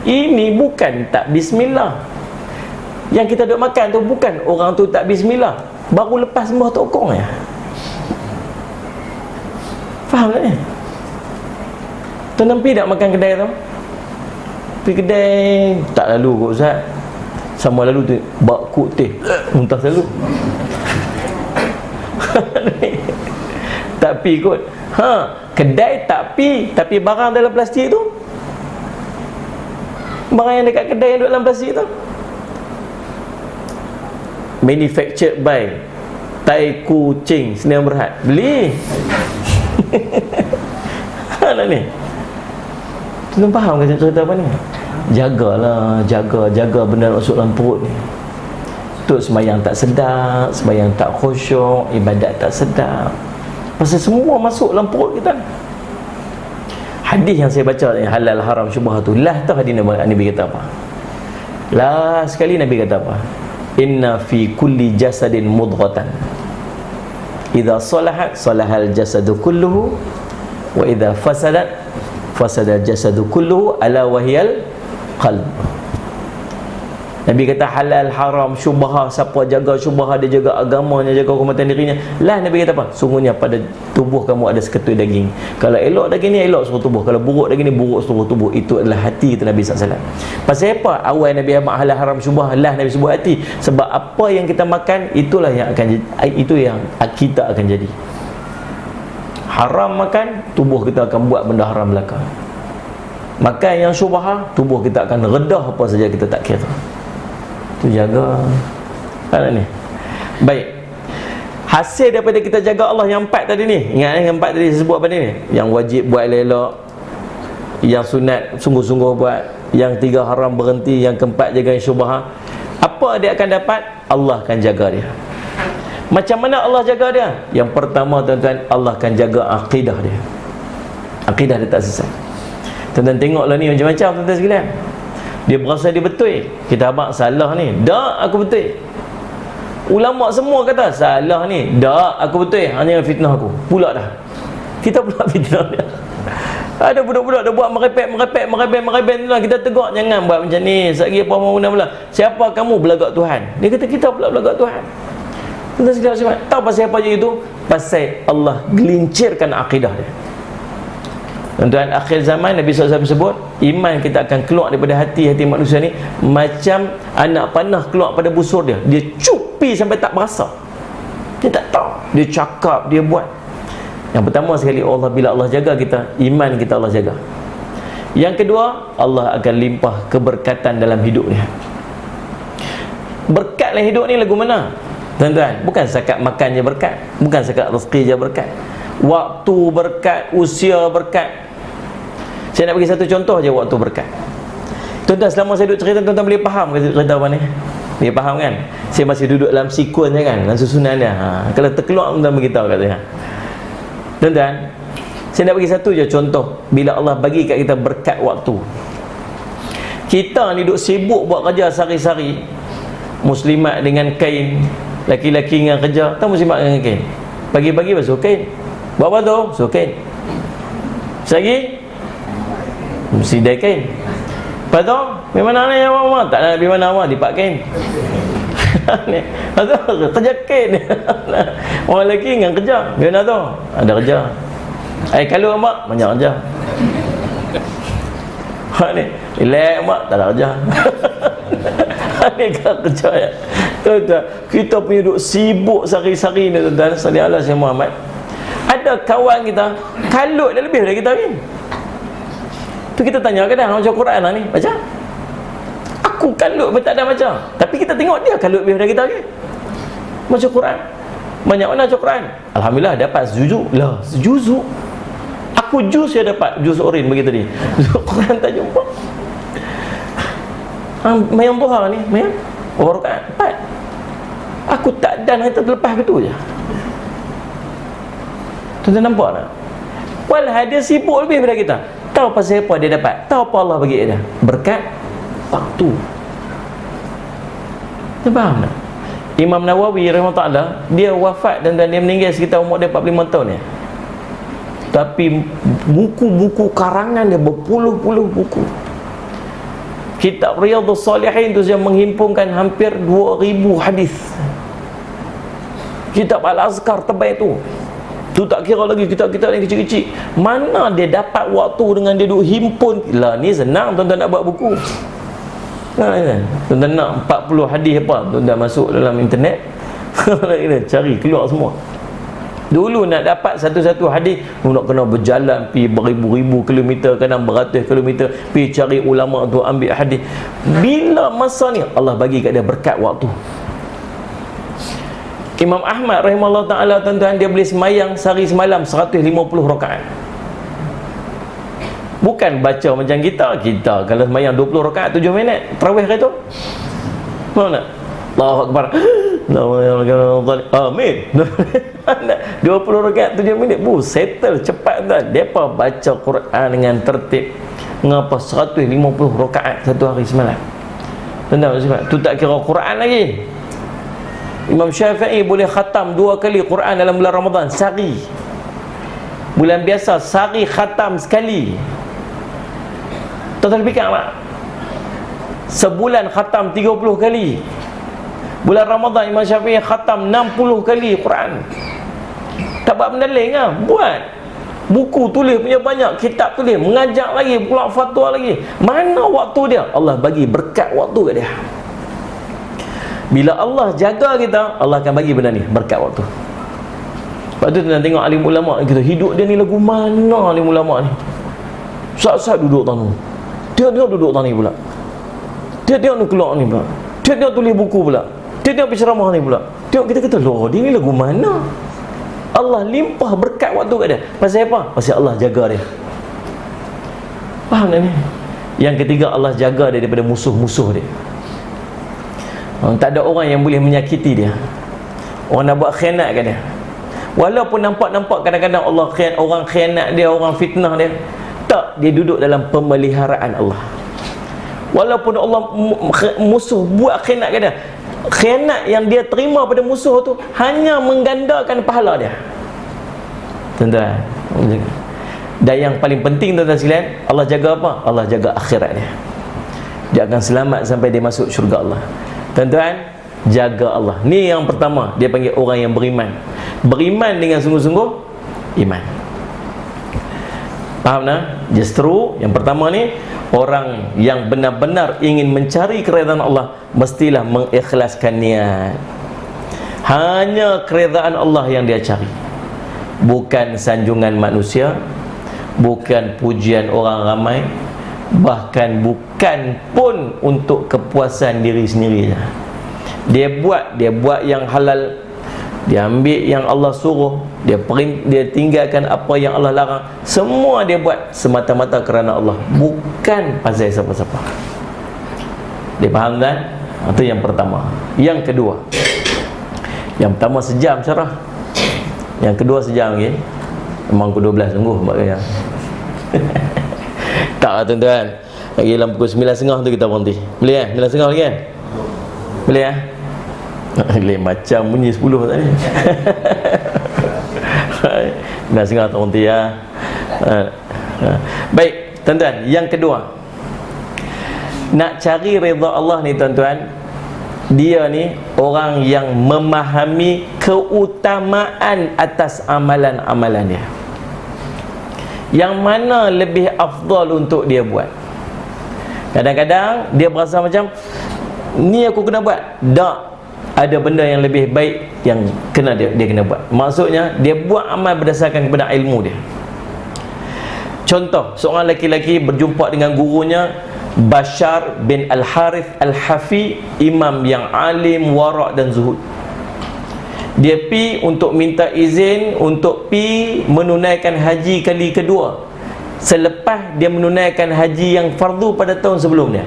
Ini bukan tak bismillah. Yang kita duk makan tu bukan orang tu tak bismillah, baru lepas sembah tokong ya. Faham tak ni? Tuan-tuan pergi tak makan kedai tu? Pergi kedai tak lalu kot Ustaz. Sama lalu tu bak kuk teh muntah selalu. Tak pi kot. Kedai tak pi, tapi barang dalam plastik tu, barang yang dekat kedai yang duduk dalam plastik tu, manufactured by Tai Kucing Sdn Bhd, beli. Nak ni tuan faham ke cerita apa ni? Jagalah, jaga benda masuk dalam perut ni. Tuk sembahyang tak sedap, sembahyang tak khusyuk, ibadat tak sedap, pasal semua masuk dalam perut kita. Hadis yang saya baca ni, halal haram syubhat tu, lah tahu hadis Nabi kata apa? Last sekali Nabi kata apa? Inna fi kulli jasadin mudghatan idza salahat salahal jasadu kulluhu wa idza fasadat fasada jasadu kulluhu ala wahiyal qalb. Nabi kata halal haram syubhah, siapa jaga syubhah dia jaga agamanya, jaga kehormatan dirinya. Lah Nabi kata apa? Sungguhnya pada tubuh kamu ada seketui daging. Kalau elok daging ni elok seluruh tubuh, kalau buruk daging ni buruk seluruh tubuh. Itu adalah hati, kata Nabi SAW. Pasal apa? Awal Nabi amat halal haram syubhah, lah Nabi sebut hati. Sebab apa yang kita makan, itulah yang akan, itu yang kita akan jadi. Haram makan, tubuh kita akan buat benda haram belaka. Makan yang syubhah, tubuh kita akan redah apa saja kita tak kira. Tu jaga. Kan ni? Baik. Hasil daripada kita jaga Allah yang 4 tadi ni. Ingat yang 4 tadi saya sebut apa ni? Yang wajib buat elok, yang sunat sungguh-sungguh buat, yang 3 haram berhenti, yang keempat jaga syubhah. Apa dia akan dapat? Allah akan jaga dia. Macam mana Allah jaga dia? Yang pertama tuan-tuan, Allah akan jaga akidah dia. Akidah dia tak sesat. Tuan-tuan tengoklah ni macam-macam tuan-tuan sekalian. Dia berasa dia betul. Kita abang salah ni. Tak, aku betul. Ulama semua kata salah ni. Tak, aku betul. Hanya fitnah aku. Pula dah. Kita pula fitnah dia. Ada budak-budak dah buat merebet tu lah. Kita tegur, jangan buat macam ni. Sekali apa mau guna pula. Siapa kamu? Belagak Tuhan. Dia kata kita pula belagak Tuhan. Tuan-tuan sekalian, tahu pasal apa je itu? Pasal Allah gelincirkan akidah dia. Tuan-tuan, akhir zaman Nabi SAW sebut, iman kita akan keluar daripada hati-hati manusia ni macam anak panah keluar pada busur dia. Dia cupi sampai tak berasa. Dia tak tahu. Dia cakap, dia buat. Yang pertama sekali, Allah, bila Allah jaga kita, iman kita Allah jaga. Yang kedua, Allah akan limpah keberkatan dalam hidup dia. Berkat dalam hidup ni lagu mana? Tuan-tuan, bukan sekat makan je berkat, bukan sekat rezeki je berkat, waktu berkat, usia berkat. Saya nak bagi satu contoh je waktu berkat. Tuan-tuan, selama saya duduk cerita, tuan-tuan boleh faham ke cerita apa ni? Boleh faham kan? Saya masih duduk dalam sikun je kan, dalam susunan dia. Kalau terkeluar, tuan-tuan beritahu kat saya. Tuan-tuan, saya nak bagi satu je contoh bila Allah bagi kat kita berkat waktu. Kita ni duduk sibuk buat kerja sehari-hari. Muslimat dengan kain, laki-laki dengan kerja. Tak muslimat dengan kain. Pagi-pagi basuh kain. Buat apa tu? Basuh kain. Lagi mesti dah kain. Lepas tu, pergi mana ni ya mama? Tak nak pergi mana mama, dipak kain. Lepas tu, kerja kain. Orang lelaki dengan kerja. Pergi mana tu? Ada kerja. Kalau mak, banyak kerja. Ni, relax mak, tak ada kerja. Ni kan kerja ya. Tuan-tuan, kita punya duduk sibuk sehari-hari ni tuan-tuan. Sallallahu alaihi wasallam Muhammad. Ada kawan kita, kalut dah lebih dari kita ni. Tu kita tanya kadang macam Quran lah ni, baca. Aku kalut pun tak ada baca. Tapi kita tengok dia kalut lebih dari kita ni. Baca Quran. Banyak mana baca Quran? Alhamdulillah dapat sejuzuk. Lah, sejuzuk. Aku juz saya dapat, juz orin bagi tadi. Quran tak jumpa. Mayang duha ni, mayang berapa rakaat? 4. Aku tak dan hari terlepas ke tu je. Tuan-tuan nampak tak? Walhal dia sibuk lebih daripada kita. Tahu pasal apa dia dapat? Tahu apa Allah bagi dia? Berkat waktu. Dia faham tak? Imam Nawawi rahimahullah, dia wafat dan dia meninggal sekitar umur dia 45 tahun ya. Tapi buku-buku karangan dia berpuluh-puluh buku. Kitab Riyadhus Salihin tu yang menghimpunkan hampir 2000 hadis. Kitab Al-Azkar terbaik tu tak kira lagi kitab-kitab yang kecil-kecil. Mana dia dapat waktu dengan dia duk himpun? Lah ni senang tuan-tuan nak buat buku. Tuan-tuan nak 40 hadis apa, tuan-tuan masuk dalam internet cari keluar semua. Dulu nak dapat satu-satu hadis nak kena berjalan pi beribu-ribu kilometer, kadang beratus kilometer pi cari ulama tu ambil hadis. Bila masa ni Allah bagi kat dia berkat waktu. Imam Ahmad rahimahullah ta'ala, tuan-tuan, dia boleh semayang sehari semalam 150 rakaat. Bukan baca macam kita kalau semayang 20 rakaat 7 minit tarawih ke tu. Faham tak? Allahu Akbar. Amin. 20 rakaat 7 minit settle cepat tuan. Depa baca Quran dengan tertib. Ngapa 150 rakaat satu hari semalam. Tuan-tuan, tu tak kira Quran lagi. Imam Syafi'i boleh khatam 2 kali Quran dalam bulan Ramadan sehari. Bulan biasa sehari khatam sekali. Tuan-tuan fikir tak? Sebulan khatam 30 kali. Bulan Ramadan Imam Syafi'i khatam 60 kali Quran. Tak buat benda lain lah. Buat buku tulis punya banyak, kitab tulis, mengajak lagi, pula fatwa lagi. Mana waktu dia? Allah bagi berkat waktu kat dia. Bila Allah jaga kita, Allah akan bagi benda ni, berkat waktu. Lepas tu kita tengok alim ulama kita, hidup dia ni lagu mana alim ulama ni. Saat-saat duduk tanu, dia duduk tani pula, dia ni keluar ni pula, dia tulis buku pula, dia pergi ceramah ni pula. Tengok kita kata, loh dia ni lagu mana? Allah limpah berkat waktu kat dia. Pasal apa? Pasal Allah jaga dia. Faham tak ni? Yang ketiga, Allah jaga dia daripada musuh-musuh dia. Tak ada orang yang boleh menyakiti dia. Orang nak buat khianat kat dia. Walaupun nampak-nampak kadang-kadang orang khianat dia, orang fitnah dia, tak, dia duduk dalam pemeliharaan Allah. Walaupun Allah musuh buat khianat kat dia, khianat yang dia terima pada musuh tu hanya menggandakan pahala dia. Tuan-tuan, dan yang paling penting tuan-tuan sekalian, Allah jaga apa? Allah jaga akhirat dia. Dia akan selamat sampai dia masuk syurga Allah. Tuan-tuan, jaga Allah. Ni yang pertama, dia panggil orang yang beriman. Beriman dengan sungguh-sungguh iman. Faham tak? Justru yang pertama ni, orang yang benar-benar ingin mencari keredaan Allah mestilah mengikhlaskan niat. Hanya keredaan Allah yang dia cari, bukan sanjungan manusia, bukan pujian orang ramai, bahkan bukan pun untuk kepuasan diri sendiri. Dia buat yang halal, dia ambil yang Allah suruh, dia tinggalkan apa yang Allah larang. Semua dia buat semata-mata kerana Allah, bukan pasal siapa-siapa. Dia faham kan? Itu yang pertama. Yang kedua, yang pertama sejam syarah, yang kedua sejam lagi. Memang ke 12 sungguh maknanya. Tak lah tuan-tuan, lagi dalam pukul 9.30 tu kita berhenti. Boleh 9.30 lagi kan? Boleh Lain macam bunyi 10 tadi. 9.30 tak berhenti ya. Baik tuan-tuan, yang kedua, nak cari redha Allah ni tuan-tuan, dia ni orang yang memahami keutamaan atas amalan-amalan dia, yang mana lebih afdal untuk dia buat. Kadang-kadang dia berasa macam ni aku kena buat, tak, ada benda yang lebih baik yang kena dia kena buat. Maksudnya dia buat amal berdasarkan kepada ilmu dia. Contoh, seorang lelaki berjumpa dengan gurunya Bashar bin Al-Harith Al-Hafi, imam yang alim, wara' dan zuhud. Dia pi untuk minta izin untuk pi menunaikan haji kali kedua selepas dia menunaikan haji yang fardu pada tahun sebelumnya.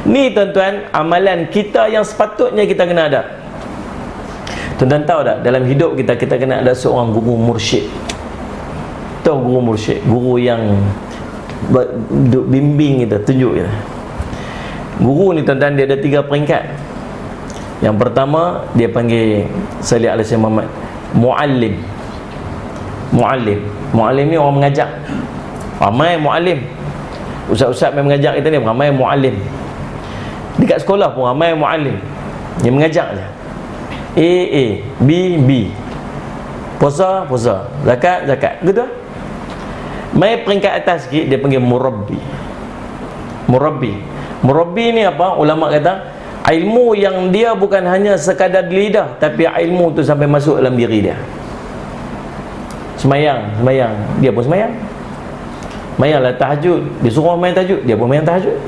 Ni tuan-tuan, amalan kita yang sepatutnya kita kena ada. Tuan-tuan tahu tak, dalam hidup kita, kita kena ada seorang guru mursyid. Tahu guru mursyid? Guru yang bimbing kita, tunjuk kita. Guru ni tuan-tuan, dia ada 3 peringkat. Yang pertama, dia panggil Salih alaihi Muhammad, muallim. Muallim ni orang mengajar. Ramai muallim. Ustaz-ustaz yang mengajar kita ni ramai muallim. Dekat sekolah pun ramai muallim. Dia mengajar je. A, B. Puasa, zakat, gitu. Mai peringkat atas sikit, dia panggil murabbi. Murabbi ni apa? Ulama kata ilmu yang dia bukan hanya sekadar di lidah, tapi ilmu tu sampai masuk dalam diri dia. Semayang, dia pun semayang. Semayanglah tahajud, dia suruh main tahajud, dia pun main tahajud.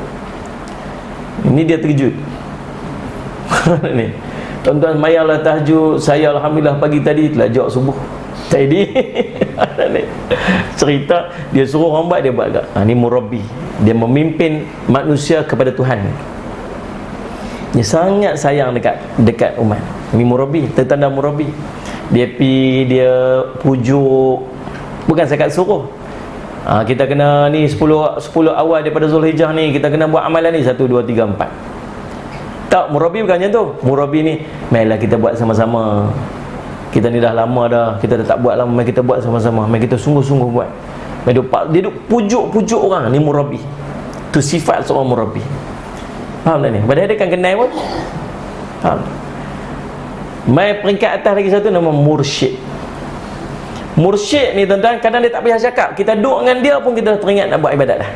Ini dia terkejut. Ni tuan-tuan, semayanglah tahajud. Saya alhamdulillah pagi tadi telah jawab subuh. Tadi cerita, dia suruh orang buat, dia buat tak? Ni murabbi. Dia memimpin manusia kepada Tuhan. Dia sangat sayang dekat umat. Ini murabbi, tertanda murabbi. Dia pi, dia pujuk, bukan sekat suruh. Kita kena ni 10 awal daripada Zulhijjah ni, kita kena buat amalan ni 1, 2, 3, 4. Tak, murabbi bukan macam tu. Murabbi ni, mainlah kita buat sama-sama. Kita ni dah lama dah, kita dah tak buat lama, mari kita buat sama-sama, mari kita sungguh-sungguh buat. Dia duk pujuk orang. Ni murabbi. Tu sifat seorang murabbi. Faham tak ni? Padahal dia kan kenal pun. Faham? Mai peringkat atas lagi satu, nama mursyid. Mursyid ni tuan-tuan, kadang dia tak payah cakap, kita duduk dengan dia pun kita dah teringat nak buat ibadat dah.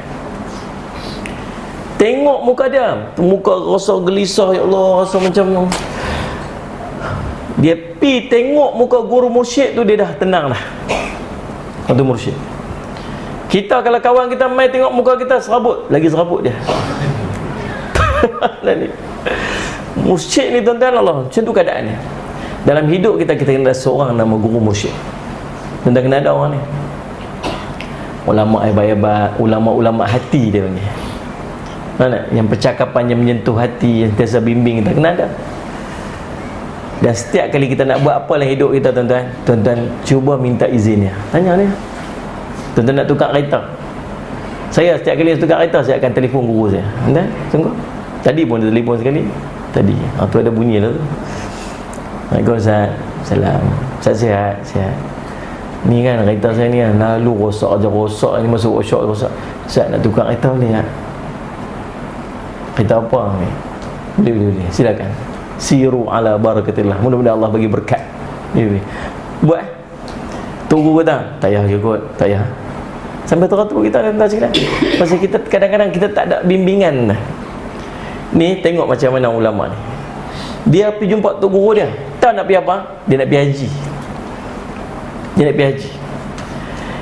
Tengok muka dia, muka rasa gelisah, ya Allah, rasa macam dia pi tengok muka guru mursyid tu, dia dah tenang dah. Itu mursyid. Kita kalau kawan kita mai tengok muka kita serabut, lagi serabut dia. Mursyid ni tuan-tuan, Allah, macam tu keadaannya. Dalam hidup kita, kita kena ada seorang nama guru mursyid. Tuan-tuan kena ada orang ni. Ulama hebat-hebat, ulama-ulama hati dia panggil. Mana? Yang percakapan yang menyentuh hati, yang sentiasa bimbing kita, kena ada. Dan setiap kali kita nak buat apa dalam hidup kita, tuan-tuan, cuba minta izin dia. Tanya dia. Tuan-tuan nak tukar kereta, saya setiap kali tukar kereta, saya akan telefon guru saya. Tuan-tuan, sungguh. Tadi pun dia telefon sekali. Tadi, tu ada bunyi lah tu. Assalamualaikum Ustaz. Salam. Ustaz sihat? Sihat. Ni kan kereta saya ni kan, lalu rosak ni, masuk workshop rosak. Ustaz nak tukar kereta boleh tak? Kereta apa ni? Boleh. Silakan. Siru ala barakatillah. Mudah-mudahan Allah bagi berkat. Buat. Tunggu kata, tak payah ikut, tak payah. Sampai teratur kita dah cakap. Pasal kita kadang-kadang kita tak ada bimbingan. Ni tengok macam mana ulama ni. Dia pergi jumpa tok guru dia. Tahu nak pergi apa? Dia nak pergi haji.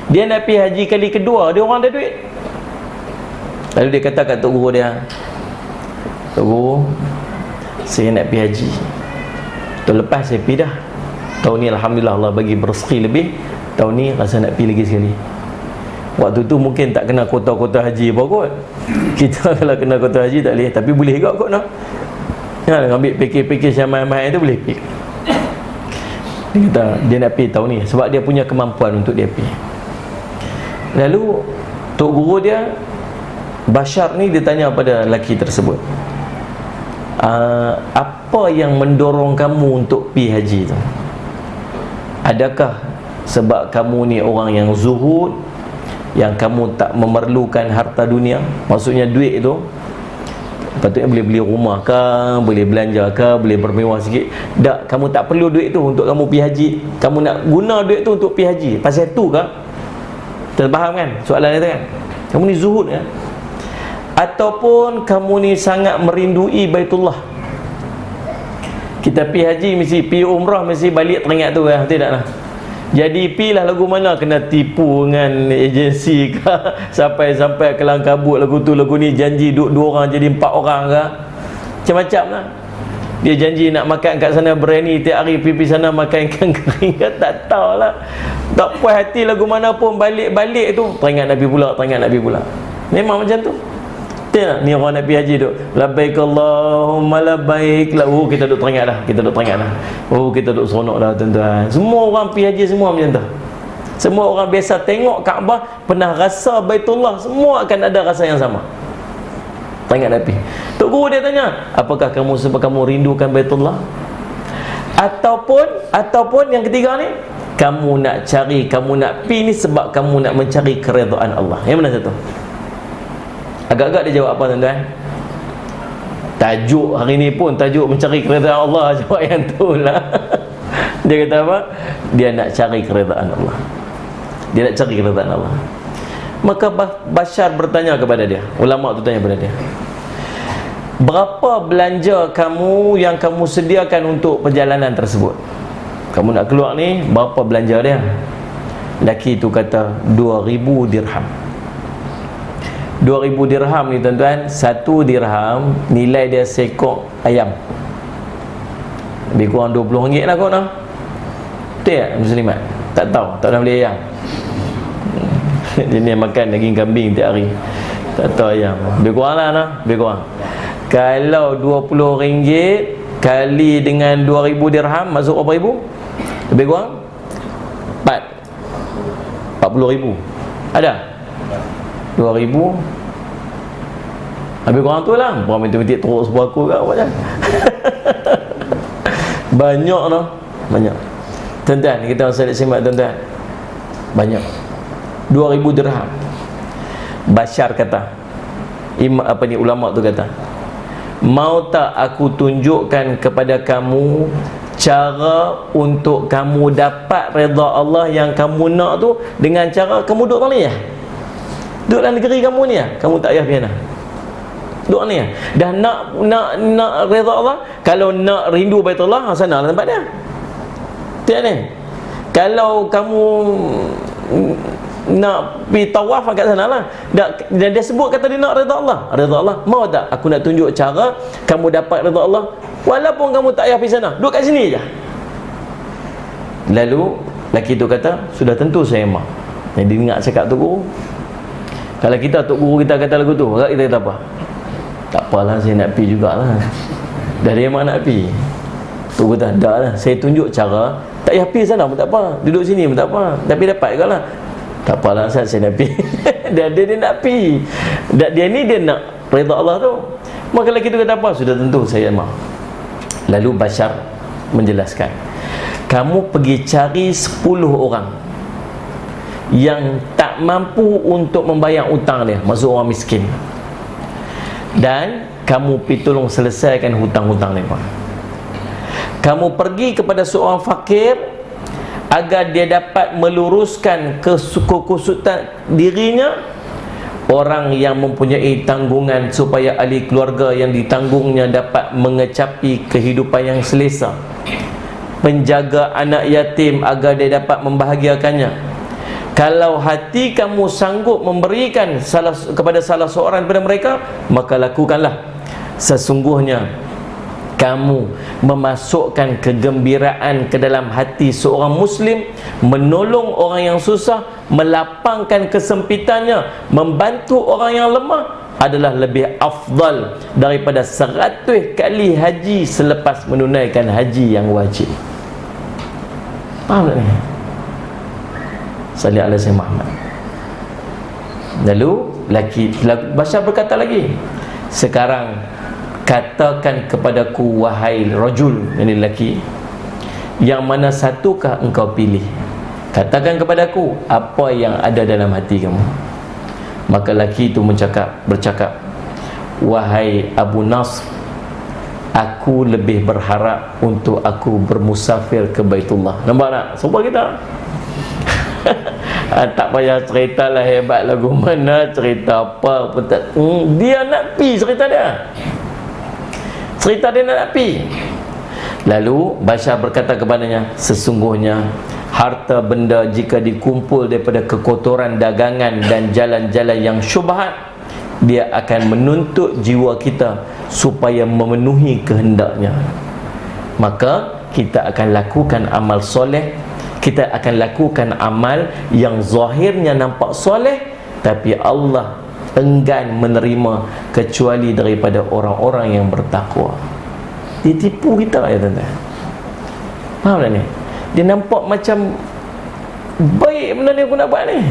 Dia nak pergi haji kali kedua, dia orang ada duit. Lalu dia kata kat tok guru dia, "Tok guru, saya nak pergi haji. Tahun lepas saya pergi dah. Tahun ni alhamdulillah Allah bagi rezeki lebih. Tahun ni rasa nak pergi lagi sekali." Waktu tu mungkin tak kena kota-kota haji apa kot. Kita kalau kena kota haji tak boleh, tapi boleh juga kot nak. Ya, ambil pakej-pakej yang mahal-mahal tu boleh pergi. Dia kata dia nak pergi tahun ni sebab dia punya kemampuan untuk dia pergi. Lalu tok guru dia Bashar ni dia tanya pada lelaki tersebut, apa yang mendorong kamu untuk pergi haji tu? Adakah sebab kamu ni orang yang zuhud, yang kamu tak memerlukan harta dunia? Maksudnya duit tu patutnya boleh beli rumah ke, boleh belanja ke, boleh bermewah sikit. Tak, kamu tak perlu duit tu untuk kamu pergi haji. Kamu nak guna duit tu untuk pergi haji. Pasal tu ke? Terfaham kan soalan dia kan? Kamu ni zuhud kan? Ataupun kamu ni sangat merindui Baitullah. Kita pergi haji mesti, pergi umrah mesti balik teringat tu kan? Tidak lah. Jadi pilah lagu mana kena tipu dengan agensi ke, sampai kelang kabut lagu tu lagu ni, janji duduk 2 orang jadi 4 orang ke, macam-macam lah. Dia janji nak makan kat sana berani, tiap hari pergi sana makan ikan kering ke, tak tahulah. Tak puas hati lagu mana pun, balik tu teringat Nabi pula. Memang macam tu. Ya, ni orang nak pergi haji tu. Labbaik Allahumma labbaik. Kita duk teringat dah. Kita duk seronok dah tuan-tuan. Semua orang pergi haji semua macam tu. Semua orang biasa tengok Kaabah, pernah rasa Baitullah, semua akan ada rasa yang sama. Teringat Nabi. Tok Guru dia tanya, apakah kamu sebab kamu rindukan Baitullah? Ataupun yang ketiga ni, kamu nak pergi ni sebab kamu nak mencari keredaan Allah. Yang mana satu? Agak-agak dia jawab apa tuan-tuan? Tajuk hari ni pun tajuk mencari keredaan Allah. Jawab yang tu lah. Dia kata apa? Dia nak cari keredaan Allah. Maka Bashar bertanya kepada dia, ulama tu tanya kepada dia, berapa belanja kamu yang kamu sediakan untuk perjalanan tersebut? Kamu nak keluar ni, berapa belanja dia? Laki tu kata 2,000 dirham. 2,000 dirham ni tuan-tuan, 1 dirham nilai dia seekor ayam. Lebih kurang RM20 lah kot lah. Betul tak Muslimat? Tak tahu, tak pernah beli ayam. Dia ni makan daging kambing tiap hari, tak tahu ayam. Lebih kurang lah nah. Lebih kurang. Kalau RM20 kali dengan 2,000 dirham, masuk berapa ribu? Lebih kurang 40,000. Ada 2,000. Lebih kurang tu lah. Berapa matematik teruk sebuah aku kat macam. Banyak noh. Banyak. Tuan-tuan, kita usah simak tuan-tuan. Banyak. 2,000 dirham. Bashar kata, ulama tu kata, mau tak aku tunjukkan kepada kamu cara untuk kamu dapat redha Allah yang kamu nak tu, dengan cara kamu duduk dalam ni ya. Duduk dalam negeri kamu ni ya. Kamu tak payah pergi mana. Duduk ni ya. Dah nak redha Allah. Kalau nak rindu Baitullah, sana lah tempat dia. Tiada ni. Kalau kamu nak pergi tawaf kat sana lah. Dan dia sebut kata dia nak redha Allah. Redha Allah, mau tak aku nak tunjuk cara kamu dapat redha Allah walaupun kamu tak payah pergi sana, duduk kat sini je. Lalu lelaki tu kata, sudah tentu saya mau. Jadi ingat cakap Tok Guru. Kalau kita Tok Guru kita kata lagu tu, kita kata apa? Tak apalah, saya nak pergi jugalah. Dah dia memang nak pergi. Tok Guru kata, dah lah, saya tunjuk cara. Tak payah pergi sana pun tak apa, duduk sini pun tak apa, tapi dapat juga lah. Tak apalah, saya nak pergi. Dan dia nak pergi. Dan dia ni dia nak redha Allah tu. Maka lelaki tu kata apa? Sudah tentu saya mau. Lalu Bashar menjelaskan, kamu pergi cari 10 orang yang tak mampu untuk membayar hutang dia, maksud orang miskin, dan kamu pergi tolong selesaikan hutang-hutang mereka. Kamu pergi kepada seorang fakir agar dia dapat meluruskan kekusutan dirinya, orang yang mempunyai tanggungan supaya ahli keluarga yang ditanggungnya dapat mengecapi kehidupan yang selesa, penjaga anak yatim agar dia dapat membahagiakannya. Kalau hati kamu sanggup memberikan kepada salah seorang daripada mereka, maka lakukanlah. Sesungguhnya kamu memasukkan kegembiraan ke dalam hati seorang Muslim, menolong orang yang susah, melapangkan kesempitannya, membantu orang yang lemah adalah lebih afdal daripada 100 kali haji selepas menunaikan haji yang wajib. Faham tak ni? Salli ala Sayyidina Muhammad. Lalu Bashar berkata lagi, sekarang katakan kepadaku wahai rajul, ini lelaki, yang mana satukah engkau pilih? Katakan kepadaku apa yang ada dalam hati kamu. Maka lelaki itu bercakap, wahai Abu Nasr, aku lebih berharap untuk aku bermusafir ke Baitullah. Nampak tak? Sumpah kita. Tak payah cerita lah hebat lagu mana, cerita apa pun tak. Dia nak pi cerita dia. Cerita dia nak pergi. Lalu Bashar berkata kepadanya, sesungguhnya harta benda jika dikumpul daripada kekotoran dagangan dan jalan-jalan yang syubhat, dia akan menuntut jiwa kita supaya memenuhi kehendaknya. Maka kita akan lakukan amal soleh, kita akan lakukan amal yang zahirnya nampak soleh, tapi Allah enggan menerima kecuali daripada orang-orang yang bertakwa. Dia tipu kita ya tuan-tuan. Faham tak ni? Dia nampak macam baik benda ni aku nak buat ni,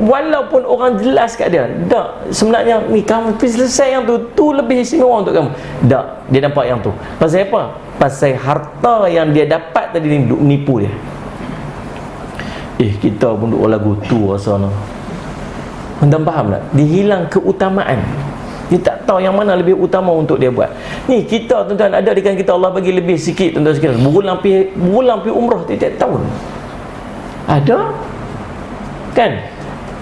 walaupun orang jelas kat dia, tak, sebenarnya ni kamu pergi selesai yang tu lebih istimewa untuk kamu. Tak, dia nampak yang tu. Pasal apa? Pasal harta yang dia dapat tadi ni duk menipu dia. Kita pun duk lagu tu rasa no. Anda faham tak? Dia hilang keutamaan. Dia tak tahu yang mana lebih utama untuk dia buat. Ni kita tuan-tuan, ada di kan kita Allah bagi lebih sikit tuan-tuan sekalian. Berulang pergi umrah tiap tahun. Ada kan?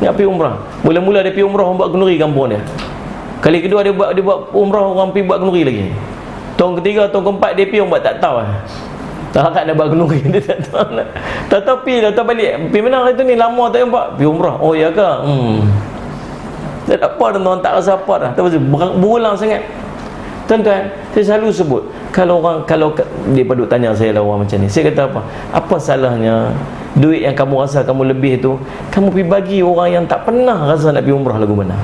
Nak pergi umrah. Mula-mula dia pergi umrah, orang buat kenduri kampung dia. Kali kedua dia buat umrah, orang pergi buat kenduri lagi. Tahun ketiga, tahun keempat dia pergi, orang buat tak tahu lah. Tak nak buat kenduri, dia tak tahu nak. Tak tahu pergi, tak tahu balik. Pergi mana hari tu ni, lama tak nampak. Pergi umrah. Oh ya ke? Tak apa tuan-tuan, tak rasa apa dah. Tapi berulang sangat. Tuan-tuan, saya selalu sebut, kalau dia pada tanya saya lah orang macam ni, saya kata apa? Apa salahnya duit yang kamu rasa kamu lebih tu, kamu pergi bagi orang yang tak pernah rasa nak pergi umrah lagu mana.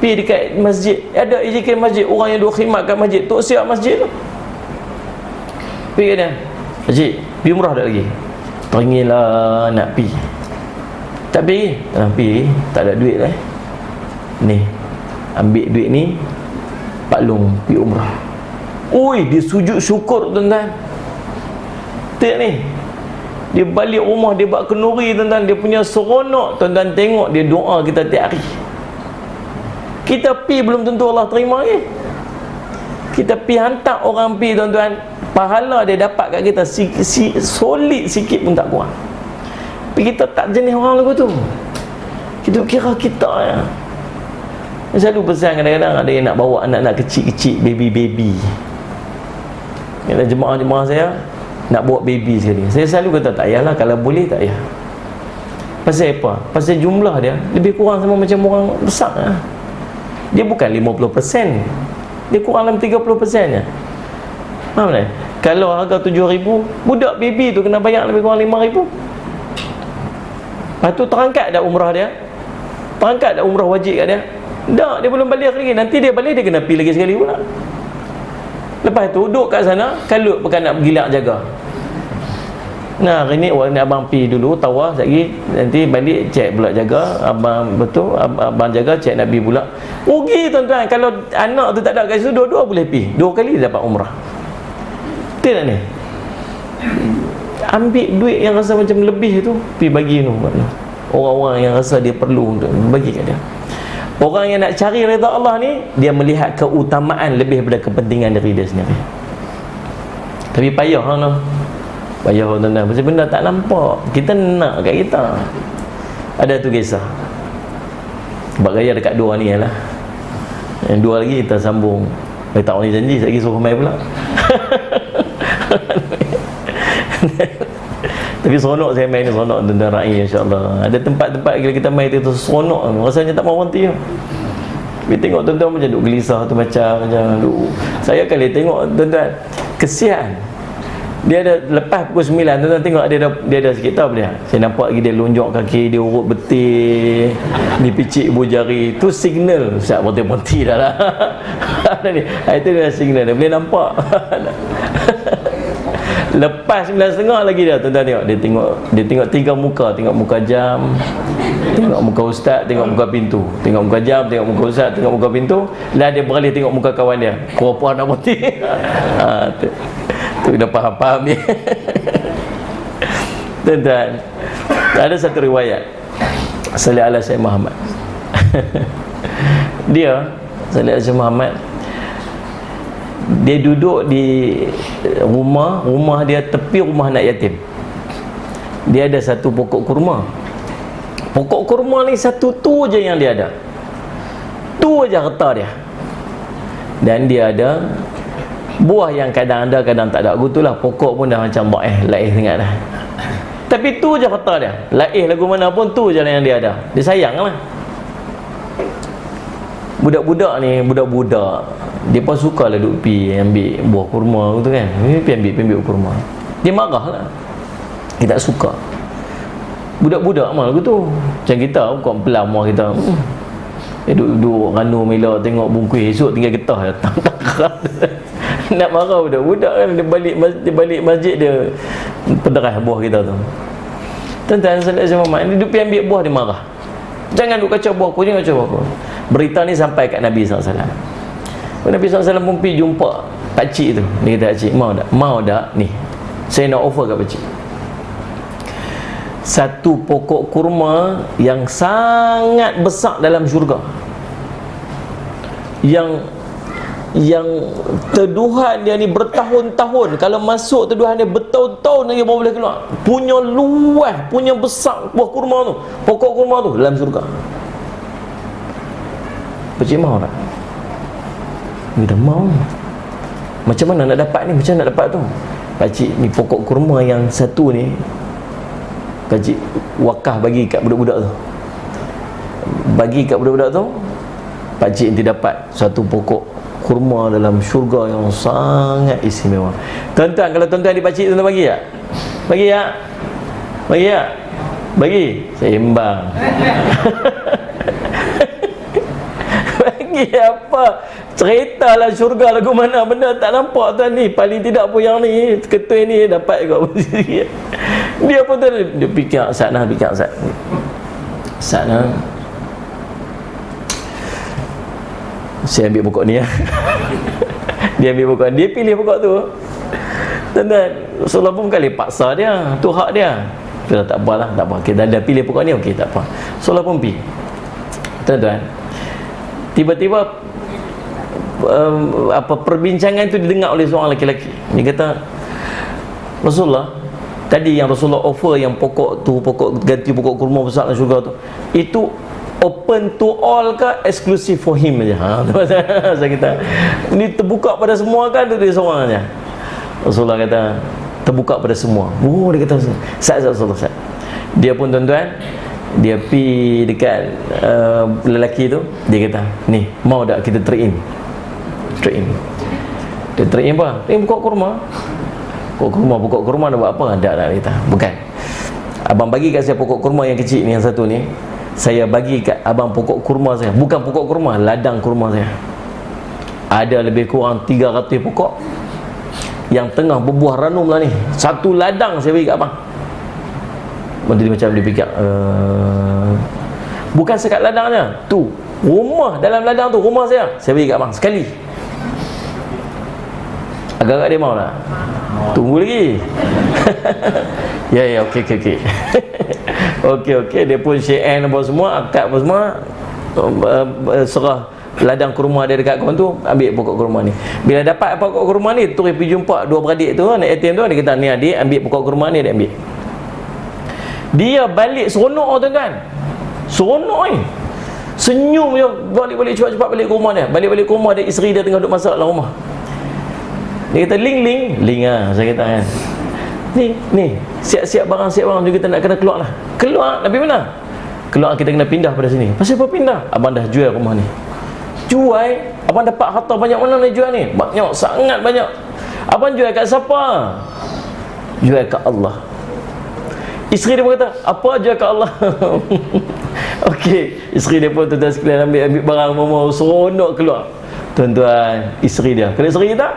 Pergi dekat masjid, ada ijik masjid, orang yang duk khidmat kat masjid, tok siap masjid tu. Pergi ke dia, Haji, pergi umrah tak lagi? Peringilah nak pergi. Tak pergi? Pergi, tak ada duit lah. Ni, ambil duit ni, Pak Long pergi umrah. Ui, dia sujud syukur tuan-tuan. Tengok ni, dia balik rumah, dia buat kenduri tuan-tuan, dia punya seronok tuan-tuan. Tengok dia doa kita tiap hari. Kita pi belum tentu Allah terima lagi. Kita pi hantar orang pi tuan-tuan, pahala dia dapat kat kita solid sikit pun tak kurang. Tapi kita tak jenis orang lagu tu. Kita kira kita ya. Saya selalu pesan, kadang-kadang ada yang nak bawa anak-anak kecil-kecil, baby-baby. Ada jemaah-jemaah saya nak bawa baby sekali. Saya selalu kata tak payahlah, kalau boleh tak payah. Pasal apa? Pasal jumlah dia lebih kurang sama macam orang besar lah. Dia bukan 50%, dia kurang dalam 30% je. Faham tak? Kalau harga 7,000, budak baby tu kena bayar lebih kurang 5,000. Lepas tu terangkat dah umrah dia, terangkat dah umrah wajib kat dia. Tak, dia belum balik lagi. Nanti dia balik, dia kena pergi lagi sekali pula. Lepas tu duduk kat sana, kalut bukan nak gilak jaga. Nah, hari ni abang pergi dulu tawaf, lagi nanti balik cek pula jaga. Abang betul, abang jaga cek nak pergi pula. Rugi tuan-tuan. Kalau anak tu tak ada kat situ, dua-dua boleh pergi. 2 kali dapat umrah. Betul tak ni? Ambil duit yang rasa macam lebih tu, pergi bagi tu. Orang-orang yang rasa dia perlu untuk bagi kat dia. Orang yang nak cari redha Allah ni, dia melihat keutamaan lebih daripada kepentingan diri dia sendiri. Tapi payah no. Payah tuan-tuan. Pasal benda tak nampak, kita nak kat kita. Ada tu kisah. Sebab gaya dekat 2 ni lah. Yang 2 lagi kita sambung. Tak orang janji, sekejap lagi suruh main pula. Tapi seronok saya main ni, seronok tuan-tuan ra'i, insyaAllah. Ada tempat-tempat bila kita main tu seronok, rasanya tak mahu berhenti. Tapi tengok tuan-tuan macam duk gelisah tu, macam duk. Saya kali tengok tuan-tuan, kesian. Dia ada lepas pukul 9, tuan-tuan tengok dia ada sikit tahu dia. Saya nampak lagi dia lonjok kaki, dia urut betis, dia picit ibu jari. Tu signal, siap berhenti dah lah. Itu dia signal, dia boleh nampak. Lepas 9.30 lagi dia, tuan-tuan tengok. Dia tengok 3 muka. Tengok muka jam, tengok muka ustaz, tengok muka pintu. Tengok muka jam, tengok muka ustaz, tengok muka pintu. Lah dia beralih tengok muka kawan dia. Kau nak berhenti. Tu dah faham dia. Tuan-tuan, ada satu riwayat Salih ala Syekh Muhammad. Dia Salih ala Syekh Muhammad, dia duduk di rumah dia tepi rumah anak yatim. Dia ada satu pokok kurma. Pokok kurma ni satu tu je yang dia ada. Tu je harta dia. Dan dia ada buah yang kadang ada, kadang tak ada. Gitulah, pokok pun dah macam laih sangat dah. Tapi tu je harta dia. Laih lagu mana pun, tu je yang dia ada. Dia sayang lah. Budak-budak ni, budak-budak, dia pun suka lah duk pergi ambil buah kurma tu kan. Pergi ambil kurma. Dia marah lah. Dia tak suka. Budak-budak malah tu. Macam kita bukan pelamah kita. Duduk ranu mela tengok bungkus esok tinggal getah datang. Nak marah budak-budak kan, dia balik masjid dia pederah buah kita tu. Tuan-tuan sallallahu alaihi wasallam dia pergi ambil buah dia marah. Jangan duk kacau buah aku, jangan kacau buah aku. Berita ni sampai kat Nabi sallallahu alaihi wasallam. Nabi sallallahu alaihi wasallam pun pergi jumpa pak cik tu. Dia kata, "Cik, mau tak? Mau tak? Ni. Saya nak offer kat pak cik. Satu pokok kurma yang sangat besar dalam syurga. Yang teduhan dia ni bertahun-tahun. Kalau masuk teduhan dia bertahun-tahun lagi baru boleh keluar. Punya luas, punya besar buah kurma tu, pokok kurma tu dalam syurga. Pakcik mau tak? Dia mau. Macam mana nak dapat ni? Macam mana nak dapat tu? Pakcik, ni pokok kurma yang satu ni pakcik wakaf bagi kat budak-budak tu. Bagi kat budak-budak tu, pakcik nanti dapat satu pokok kurma dalam syurga yang sangat istimewa. Tuan-tuan, kalau tuan-tuan di pakcik tuan-tuan bagi tak? Bagi tak? Bagi tak? Bagi? Seimbang. Bagi apa? Ceritalah syurga lagu mana benda tak nampak tuan ni. Paling tidak pun yang ni, ketua ni dapat kot. Dia pun tu dia fikir sana, fikir sana. Saya ambil pokok ni ya. Dia ambil pokok, dia pilih pokok tu. Tuan-tuan, Rasulullah pun kali paksa dia, tu hak dia. Sudah tak apalah, tak apa. Kita dah pilih pokok ni, okey tak apa. Rasulullah pun pergi. Tuan-tuan, tiba-tiba perbincangan tu didengar oleh seorang lelaki. Dia kata, Rasulullah, tadi yang Rasulullah offer yang pokok tu, pokok ganti pokok kurma besar dalam syurga tu, itu open to all ke exclusive for him aja? Saya kata ni terbuka pada semua kan, tu dia seorang aja. Rasulullah kata terbuka pada semua. Oh, dia kata Rasulullah. Dia pun tuan-tuan, dia pergi dekat lelaki tu, dia kata, ni mau tak kita trade in? Dia trade in apa? Trade in pokok kurma. Pokok kurma nak buat apa? Tak kata. Bukan. Abang bagi kat saya pokok kurma yang kecil ni, yang satu ni. Saya bagi kat abang pokok kurma saya. Bukan pokok kurma, ladang kurma saya. Ada lebih kurang 300 pokok yang tengah berbuah ranum lah ni. Satu ladang saya bagi kat abang. Dia macam dia fikir, bukan sekat ladangnya, tu rumah, dalam ladang tu rumah saya bagi kat abang sekali. Agak-agak dia mau tak? Tunggu lagi. Ya, okey. Okey, dia pun share hand apa semua, akad apa semua, serah ladang kurma dia dekat kawan tu, ambil pokok kurma ni. Bila dapat pokok kurma ni, terus pergi jumpa dua beradik tu, anak yatim tu, dia kata, ni adik ambil pokok kurma ni, dia ambil. Dia balik seronok tuan-tuan. Seronok ni. Senyum je, balik cepat-cepat balik ke rumah dia. Balik ke rumah dia, isteri dia tengah duduk masak dalam rumah. Dia kata, ling lah, saya kata kan. Ni, siap-siap barang juga kita nak kena keluar lah. Keluar, nak pergi mana? Keluar, kita kena pindah pada sini. Pasal apa pindah? Abang dah jual rumah ni. Jual? Abang dapat harta banyak mana nak jual ni? Banyak, sangat banyak. Abang jual kat siapa? Jual kat Allah. Isteri dia pun kata, apa jual kat Allah? Okey, isteri dia pun tuan-tuan sekalian ambil barang mau seronok keluar. Tuan-tuan, isteri dia. Kalau isteri kita?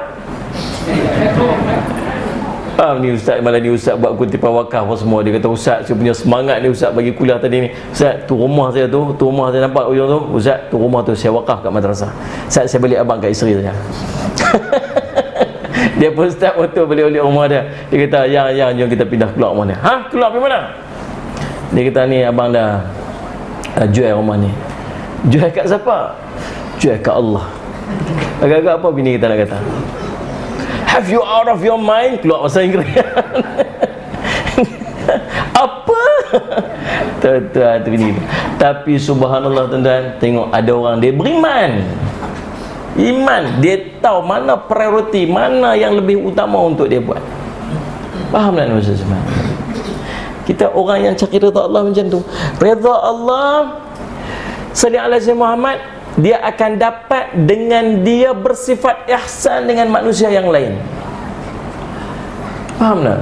Ni ustaz, malah ni ustaz buat kutipan wakaf apa semua. Dia kata, ustaz, saya punya semangat ni ustaz bagi kuliah tadi ni. Ustaz, tu rumah saya nampak ujung tu. Ustaz, tu rumah tu saya wakaf kat madrasah. Ustaz, saya balik abang kat isteri saya. Dia pun start motor balik rumah dia. Dia kata, yang jom kita pindah keluar rumah ni. Keluar pergi mana? Dia kata, ni abang dah jual rumah ni. Jual kat siapa? Jual kat Allah. Agak-agak apa bini kita nak kata? Have you out of your mind? Keluar bahasa Inggeris. Apa? Tuan-tuan tu bini. Tapi subhanallah tuan-tuan, tengok ada orang dia beriman. Iman, dia tahu mana prioriti, mana yang lebih utama untuk dia buat. Faham tak Nabi SAW? Kita orang yang cari redha Allah macam tu. Redha Allah sallallahu alaihi wasallam Muhammad, dia akan dapat dengan dia bersifat ihsan dengan manusia yang lain. Faham tak?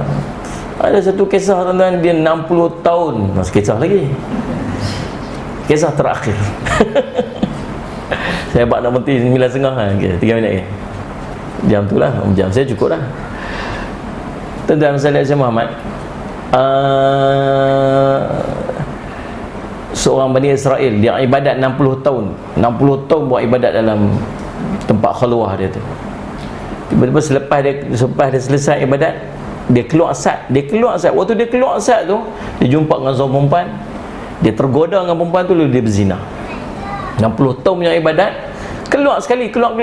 Ada satu kisah tuan-tuan, dia 60 tahun, masih kisah lagi, kisah terakhir. Saya nak berhenti 9.30 kan, okay, 3 minit ke jam tu lah, jam saya cukup lah. Tuan-tuan saya Muhammad, seorang Bani Israel, dia ibadat 60 tahun 60 tahun buat ibadat dalam tempat khalwah dia tu. Tiba-tiba selepas dia selesai ibadat, dia keluar asap. Waktu dia keluar asap tu, dia jumpa dengan seorang perempuan, dia tergoda dengan perempuan tu, lalu dia berzina. 60 tahun punya ibadat, keluar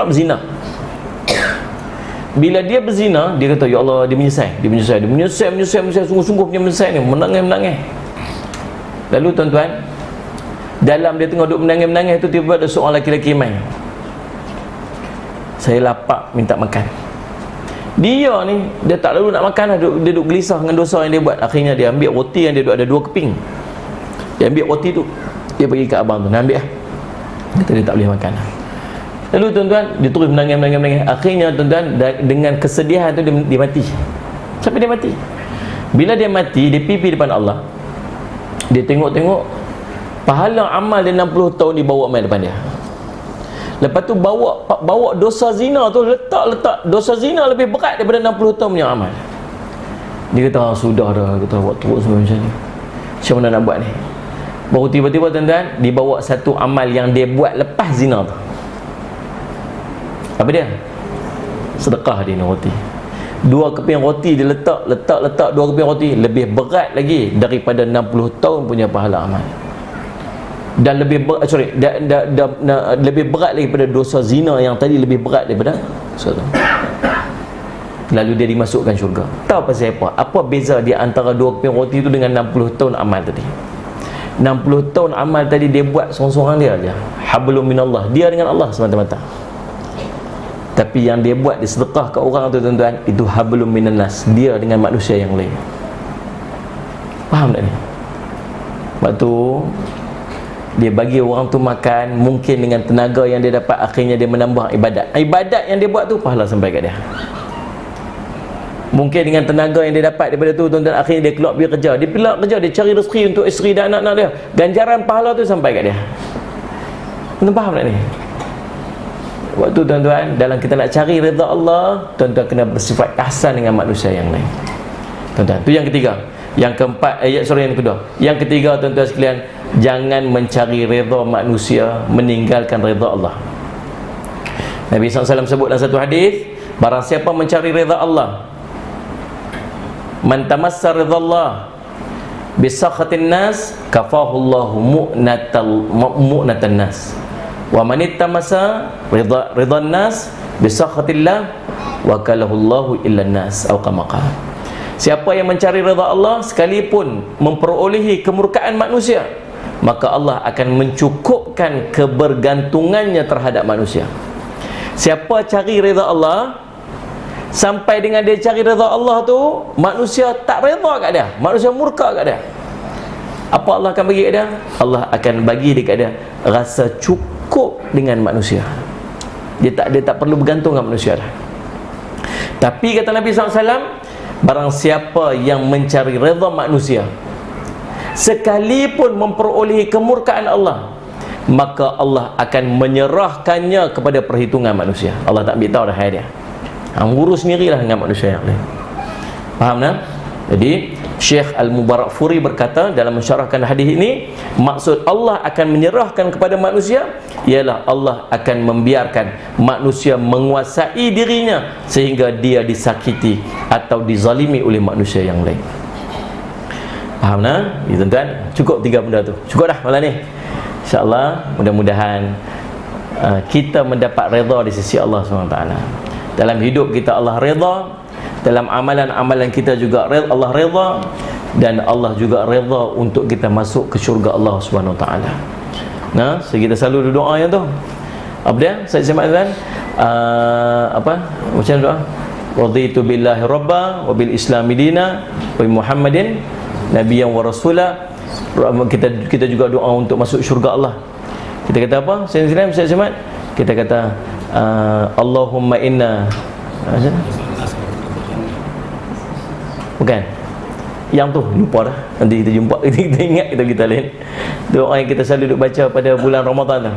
berzina. Bila dia berzina, dia kata, ya Allah, dia menyesal sungguh-sungguh punya menyesal ni, menangis. Lalu tuan-tuan, dalam dia tengah duduk menangis tu, tiba-tiba ada seorang lelaki main. Saya lapar, minta makan. Dia ni, dia tak lalu nak makan lah, dia duduk gelisah dengan dosa yang dia buat. Akhirnya dia ambil roti yang dia duduk ada 2 keping. Dia ambil roti tu, dia bagi kat abang tu, nak ambil lah. Kata dia tak boleh makan lah. Lalu tuan-tuan, dia terus menangis. Akhirnya tuan-tuan, dengan kesedihan tu dia mati. Sampai dia mati. Bila dia mati, dia pipi depan Allah. Dia tengok pahala amal dia 60 tahun dibawa mai depan dia. Lepas tu bawa dosa zina tu, letak dosa zina lebih berat daripada 60 tahun punya amal. Dia kata, sudah dah, kata buat terus macam ni, macam mana nak buat ni. Baru tiba-tiba tuan-tuan, dibawa satu amal yang dia buat lepas zina tu. Apa dia? Sedekah dia ni roti. 2 keping roti dia letak 2 keping roti, lebih berat lagi daripada 60 tahun punya pahala amal. Dan lebih lebih berat lagi daripada dosa zina yang tadi, lebih berat daripada dosa tu. Lalu dia dimasukkan syurga. Tahu pasal apa? Apa beza dia antara 2 keping roti tu dengan 60 tahun amal tadi? 60 tahun amal tadi dia buat sorang-sorang dia aja. Hablum minallah, dia dengan Allah semata-mata. Tapi yang dia buat, dia sedekah ke orang tu tuan-tuan, itu hablum minannas, dia dengan manusia yang lain. Faham tak ni? Waktu dia bagi orang tu makan, mungkin dengan tenaga yang dia dapat, akhirnya dia menambah ibadat yang dia buat tu, pahala sampai kat dia. Mungkin dengan tenaga yang dia dapat daripada tu tuan-tuan, akhirnya dia keluar pergi kerja, dia cari rezeki untuk isteri dan anak-anak dia, ganjaran pahala tu sampai kat dia. Tuan-tuan faham tak ni? Waktu tuan-tuan, dalam kita nak cari redha Allah, tuan-tuan kena bersifat ihsan dengan manusia yang lain. Tuan-tuan, tu yang ketiga. Yang keempat, yang kedua. Yang ketiga tuan-tuan sekalian, jangan mencari redha manusia, meninggalkan redha Allah. Nabi SAW sebut dalam satu hadis, barang siapa mencari redha Allah, man tamassa redha Allah bisakhatin nas, kafahullahu mu'natan nas. Wa man ittamasa ridhan nas bisakhatillah, wakalahullahu illan nas, atau kama qala. Siapa yang mencari redha Allah sekalipun memperolehi kemurkaan manusia, maka Allah akan mencukupkan kebergantungannya terhadap manusia. Siapa cari redha Allah, sampai dengan dia cari redha Allah tu, manusia tak redha kat dia, manusia murka kat dia, apa Allah akan bagi kat dia? Allah akan bagi dekat dia rasa cukup dengan manusia. Dia tak perlu bergantung dengan manusia dah. Tapi kata Nabi SAW, barang siapa yang mencari redha manusia sekalipun memperolehi kemurkaan Allah, maka Allah akan menyerahkannya kepada perhitungan manusia. Allah tak ambil tahu dah hai dia, urus sendirilah dengan manusia yang lain. Faham tak? Jadi Syekh Al-Mubarakfuri berkata dalam mensyarahkan hadis ini, maksud Allah akan menyerahkan kepada manusia ialah Allah akan membiarkan manusia menguasai dirinya sehingga dia disakiti atau dizalimi oleh manusia yang lain. Faham tak? Ya, tuan-tuan, cukup 3 benda tu. Cukup dah malam ni. InsyaAllah mudah-mudahan kita mendapat redha di sisi Allah SWT. Dalam hidup kita Allah redha, dalam amalan-amalan kita juga Allah redha, dan Allah juga redha untuk kita masuk ke syurga Allah Subhanahu Wa Taala. Nah, so kita selalu doa yang tu. Apa dia? Saya semak kan? Apa? Macam doa. Raditu billahi rabba wa bil islami dina wa Muhammadin nabiyyan wa rasula. Kita juga doa untuk masuk syurga Allah. Kita kata apa? Saya semak. Kita kata Allahumma inna bukan. Yang tu lupa dah. Nanti kita jumpa, kita ingat, kita lain. Doa yang kita selalu duk baca pada bulan Ramadan tu.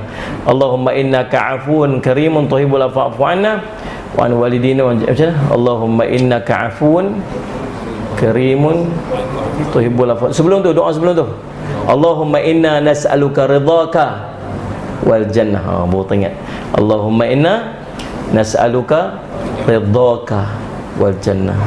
Allahumma innaka afun karimun tuhibbul afwa anna wa an walidina wa macam mana? Allahumma innaka afun karimun tuhibbul afwa. Sebelum tu, doa sebelum tu. Allahumma inna nas'aluka ridhaka wal jannah. Baru teringat. Allahumma inna nas'aluka ridhaka wal jannah.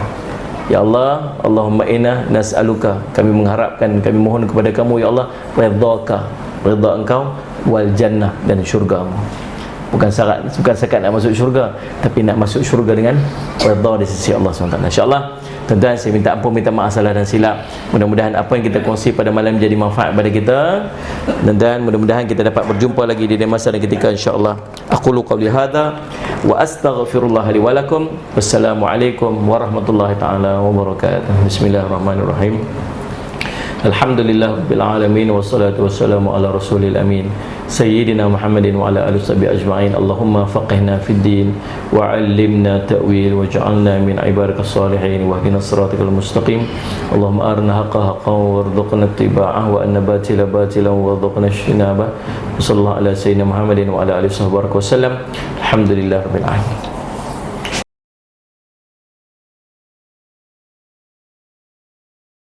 Ya Allah, Allahumma inna nas'aluka, kami mengharapkan, kami mohon kepada kamu ya Allah, ridhaka, ridha engkau, wal jannah, dan syurga-Mu. Bukan syarat, bukan sekat nak masuk syurga, tapi nak masuk syurga dengan ridha di sisi Allah SWT. InsyaAllah, tuan-tuan, saya minta ampun, minta maaf salah dan silap. Mudah-mudahan apa yang kita kongsi pada malam jadi manfaat pada kita, dan mudah-mudahan kita dapat berjumpa lagi di masa dan ketika, insyaAllah. Aqulu qawli hadha wa astaghfirullah li wa lakum. Wassalamualaikum warahmatullahi ta'ala wabarakatuh. Bismillahirrahmanirrahim. Alhamdulillah rabbil alamin, wassalatu wassalamu ala rasulil amin sayyidina Muhammadin wa ala alihi washabihi ajma'in. Allahumma faqihna fid din wa 'allimna ta'wil waj'alna min ibadikas salihin wahdinas siratal mustaqim. Allahumma arina haqqan haqqan warzuqna ittiba'ah wa anna batila batilan warzuqna ijtinabah. Sallallahu ala sayyidina Muhammadin wa ala alihi wasallam. Alhamdulillah rabbil alamin.